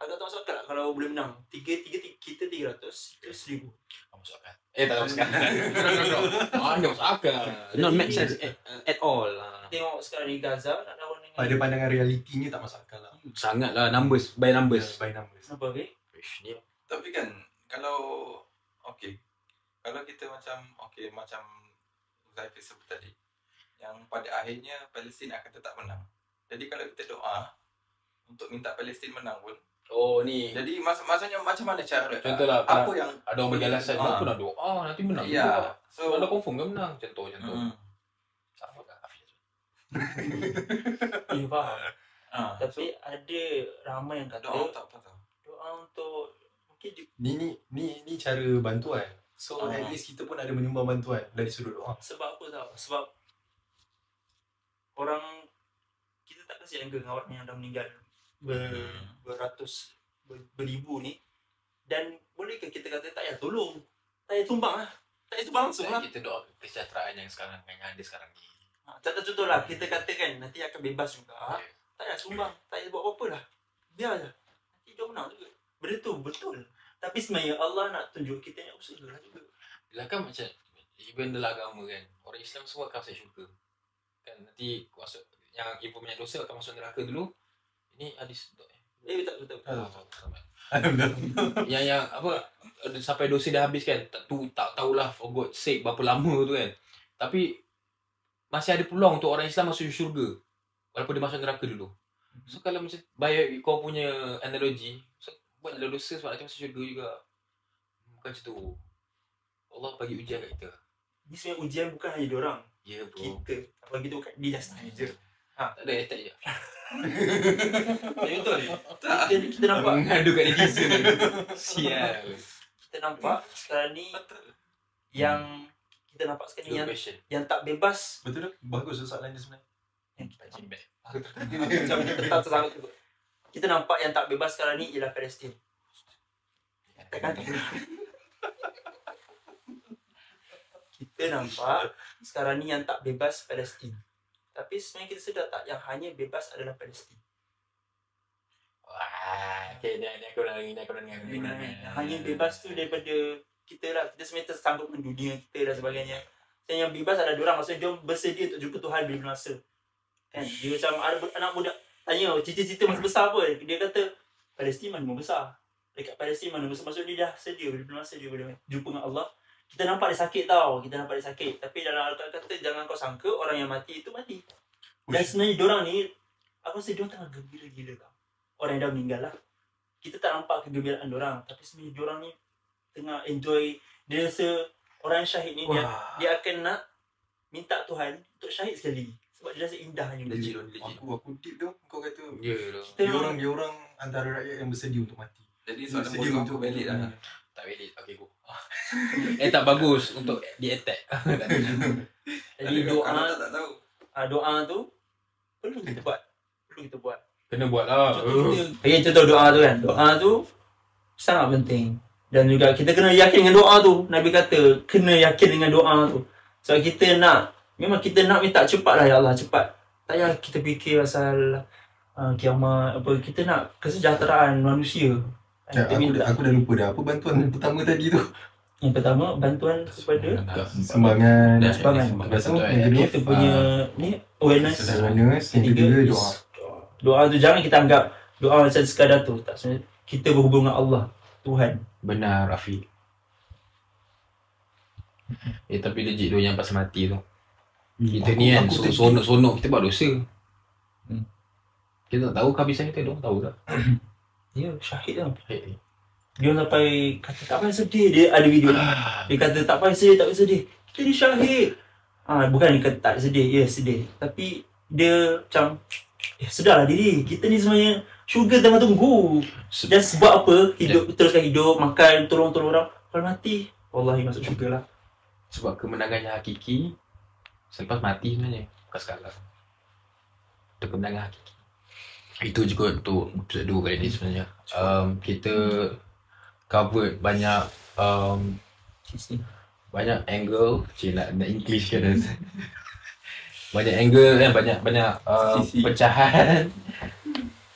[SPEAKER 4] agak tak masuk akal lah kalau boleh menang. Kita 300, itu 1000.
[SPEAKER 1] Tak masuk akal. Tak masuk akal. Tak masuk akal. Not make sense at all.
[SPEAKER 4] Tengok sekarang di Gaza nak lawan dengan
[SPEAKER 2] Pada pandangan realitinya tak masuk akal lah.
[SPEAKER 1] Sangatlah numbers by numbers.
[SPEAKER 2] By numbers.
[SPEAKER 4] apa okay?
[SPEAKER 1] Ni
[SPEAKER 3] Tapi kan kalau kalau kita macam Zaifir sebut tadi, yang pada akhirnya Palestin akan tetap menang. Jadi kalau kita doa untuk minta Palestin menang pun,
[SPEAKER 1] ni.
[SPEAKER 3] jadi maksudnya macam mana cara?
[SPEAKER 1] Contohlah,
[SPEAKER 3] apa yang
[SPEAKER 1] ada orang beralasan aku nak doa nanti menang.
[SPEAKER 3] Ya.
[SPEAKER 1] So anda confirm ke menang? Contoh. Sama ke Afiq?
[SPEAKER 4] You faham. Tapi ada ramai yang kata
[SPEAKER 3] doa tak apa.
[SPEAKER 4] doa untuk mungkin
[SPEAKER 2] Ni cara bantuan. So at least kita pun ada menyumbang bantuan dari sudut doa.
[SPEAKER 4] sebab apa tau? Sebab orang kita tak kasihan ke dengan orang yang dah meninggal beratus beribu ni, dan bolehkah kita kata tak payah tolong, tak payah tumbang lah, tak payah tumbang langsung lah.
[SPEAKER 1] Kita doa kesejahteraan yang sekarang yang ada sekarang ni.
[SPEAKER 4] Contoh lah, kita katakan nanti akan bebas juga, tak payah sumbang, tak payah buat apa-apa lah, biar je, nanti dia menang juga. Benda tu betul, tapi sebenarnya Allah nak tunjuk kita yang usaha lah juga.
[SPEAKER 1] Yelah kan macam even dalam agama kan, orang Islam semua akan masuk syurga kan, nanti masuk yang ibu banyak dosa akan masuk neraka dulu. Ini hadis
[SPEAKER 4] Betul.
[SPEAKER 1] yang apa sampai dosa dah habis kan, tak tahulah for God's sake berapa lama tu kan, tapi masih ada peluang untuk orang Islam masuk syurga walaupun dia masuk neraka dulu. So kalau macam by kau punya analogi, so, buatlah dosa sebab nanti masuk syurga juga, bukan macam tu. Allah bagi ujian kat kita.
[SPEAKER 4] Ni sebenarnya ujian bukan hanya diorang,
[SPEAKER 1] Ya bro,
[SPEAKER 4] kita. Apa gitu kan, dia just tanya je.
[SPEAKER 1] tak ada attack je.
[SPEAKER 4] Betul. Kita nampak
[SPEAKER 1] Mengadu kat netizen. Sial.
[SPEAKER 4] kita nampak sekarang ni yang kita nampak sekarang ni
[SPEAKER 1] Good question.
[SPEAKER 4] yang tak bebas
[SPEAKER 2] Betul tak? Bagus soalan dia sebenarnya.
[SPEAKER 4] yang kita
[SPEAKER 1] Jimbek.
[SPEAKER 4] macam tetap tersangkut tu. Kita nampak yang tak bebas sekarang ni ialah Palestin. Takkan kita nampak sekarang ni yang tak bebas Palestin. Tapi sebenarnya kita sedar tak yang hanya bebas adalah Palestin.
[SPEAKER 1] Wah, okay, ni aku dah dengar.
[SPEAKER 4] Yang hanya bebas tu daripada kita lah. Kita sebenarnya tersangkut dengan dunia kita dan sebagainya. Dan yang bebas adalah diorang. Maksudnya dia bersedia untuk jumpa Tuhan bila masa. Kan? Dia macam ada anak budak tanya cita-cita masa besar apa. Dia kata Palestin mana besar. Dekat Palestin mana besar. Maksudnya dia dah sedia bila masa dia boleh jumpa dengan Allah. Kita nampak dia sakit tau. Tapi dalam Al-Quran kata jangan kau sangka orang yang mati itu mati. Dan sebenarnya diorang ni, aku rasa diorang tengah gembira gila tau. Orang yang dah meninggal lah. Kita tak nampak kegembiraan diorang. Tapi sebenarnya diorang ni tengah enjoy. Dia rasa orang yang syahid ni dia akan nak minta Tuhan untuk syahid sekali. Sebab dia rasa indahnya.
[SPEAKER 1] Legit.
[SPEAKER 2] Aku deep tu kau kata.
[SPEAKER 1] Ya lah.
[SPEAKER 2] Dia orang antara rakyat yang bersedia untuk mati.
[SPEAKER 3] Jadi soalan bodoh aku valid lah.
[SPEAKER 1] Tak valid. Okay, go. Tak bagus untuk di-attack.
[SPEAKER 4] Jadi
[SPEAKER 3] Kalau tak tahu.
[SPEAKER 4] doa tu perlu kita buat.
[SPEAKER 1] Kena buat lah.
[SPEAKER 4] Contoh doa tu kan. Doa tu sangat penting. Dan juga kita kena yakin dengan doa tu. Nabi kata kena yakin dengan doa tu. Sebab kita nak, memang kita nak minta cepat lah ya Allah, cepat. Tak payah kita fikir pasal kiamat apa. Kita nak kesejahteraan manusia.
[SPEAKER 2] Aku dah lupa dah. Apa bantuan pertama tadi tu?
[SPEAKER 4] Yang pertama bantuan kepada
[SPEAKER 2] Sumbangan.
[SPEAKER 1] Sumbangan.
[SPEAKER 2] Yang kedua
[SPEAKER 4] kita punya ni awareness.
[SPEAKER 2] Yang ketiga doa.
[SPEAKER 4] Doa tu jangan kita anggap doa macam sekadar tu. Tak, sebenarnya kita berhubung dengan Allah, Tuhan.
[SPEAKER 1] Benar, Rafiq. Tapi legit tu yang pasal mati tu. Kita ni kan sonok-sonok kita buat dosa. Kita tak tahu kehabisan kita, dong tahu tak?
[SPEAKER 4] Ya, syahid lah. Dia sampai kata tak payah sedih. Dia ada video dia kata tak payah sedih. Kita ni syahid. Bukan dia kata tak sedih. Ya sedih. Tapi dia macam sedarlah diri. Kita ni sebenarnya syurga tengah tunggu. Dan sebab apa? Teruskan hidup, makan, tolong orang. Kalau mati, wallahi masuk syurga lah.
[SPEAKER 1] Sebab kemenangannya hakiki selepas mati sebenarnya, bukan sekarang. Itu kemenangan hakiki. Itu juga untuk episode 2 kali ni sebenarnya. Kita covered banyak angle. Nak English kan. Banyak angle kan, banyak pecahan.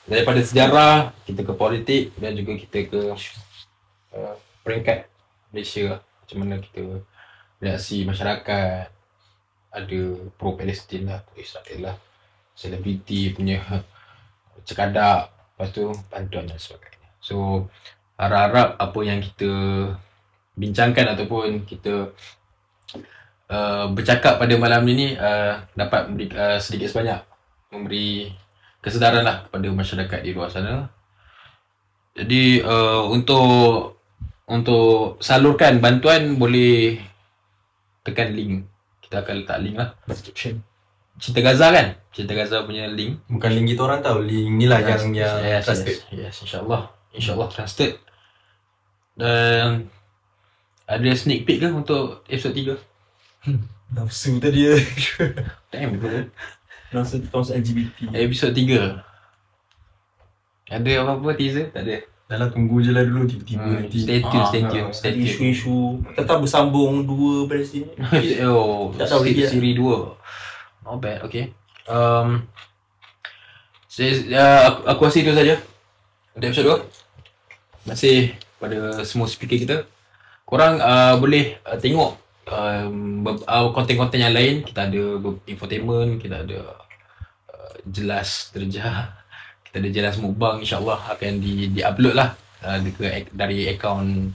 [SPEAKER 1] daripada sejarah kita ke politik dan juga kita ke peringkat Malaysia lah. Macam mana kita reaksi masyarakat, ada pro Palestin lah, pro Israel lah, selebriti punya cekadak, lepas tu bantuan dan sebagainya. So harap-harap apa yang kita bincangkan ataupun kita bercakap pada malam ni dapat memberi, sedikit sebanyak memberi kesedaran lah kepada masyarakat di luar sana. Jadi untuk salurkan bantuan boleh tekan link. Kita akan letak link lah description. Cinta Gaza kan? Cinta Gaza punya link.
[SPEAKER 2] Bukan link kita orang tahu, link ni lah yang trusted.
[SPEAKER 1] Yes, insyaAllah trusted. Dan ada sneak peek ke untuk episod 3?
[SPEAKER 2] Nafsu tadi ya.
[SPEAKER 1] Damn, betul.
[SPEAKER 4] Langsung LGBT.
[SPEAKER 1] Episod 3 ada apa-apa teaser? Tak ada.
[SPEAKER 2] Dah lah, tunggu je lah dulu, tiba-tiba nanti.
[SPEAKER 1] Stay tune.
[SPEAKER 4] Isu-isu tetap bersambung 2 Palestin.
[SPEAKER 1] Oh,
[SPEAKER 4] Tak tahu lagi lah.
[SPEAKER 1] siri 2. Not bad, okay. Aku rasa itu saja untuk episod 2. Terima kasih pada semua speaker kita. Korang boleh tengok konten-konten yang lain. Kita ada infotainment, kita ada jelas terjah, kita ada jelas mukbang, insyaAllah akan di-upload lah dari akaun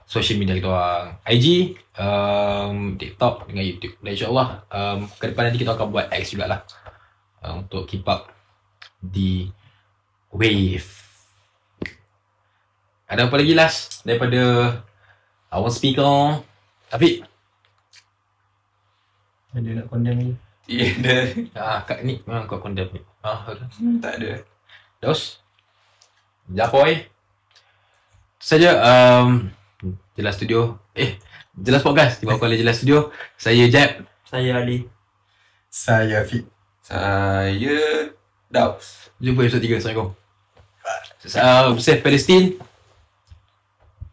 [SPEAKER 1] social media kita orang, IG, TikTok dengan YouTube. Dan insyaAllah ke depan nanti kita akan buat X jugalah untuk keep up the wave. Ada apa lagi last daripada our speaker Afiq?
[SPEAKER 2] Ada nak condemn ni?
[SPEAKER 3] Ya dah.
[SPEAKER 1] Kat ni memang kau condemn ni.
[SPEAKER 3] Tak ada.
[SPEAKER 1] Dos Japoy saja. Jelas Studio, Jelas Podcast dibawakan oleh Jelas Studio. Saya Jeb.
[SPEAKER 4] Saya Ali.
[SPEAKER 2] Saya Fik.
[SPEAKER 3] Saya Daus.
[SPEAKER 1] Jumpa episod 3. Assalamualaikum. Save Palestine.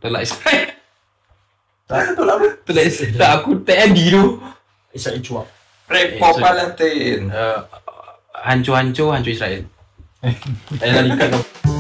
[SPEAKER 1] Tolak Israel.
[SPEAKER 2] Tolak apa?
[SPEAKER 1] Tolak Israel. Tak, aku tak Andy tu.
[SPEAKER 4] Israel cuak.
[SPEAKER 3] Repop Palestine.
[SPEAKER 1] Hancur Israel. Saya dah ikat kau.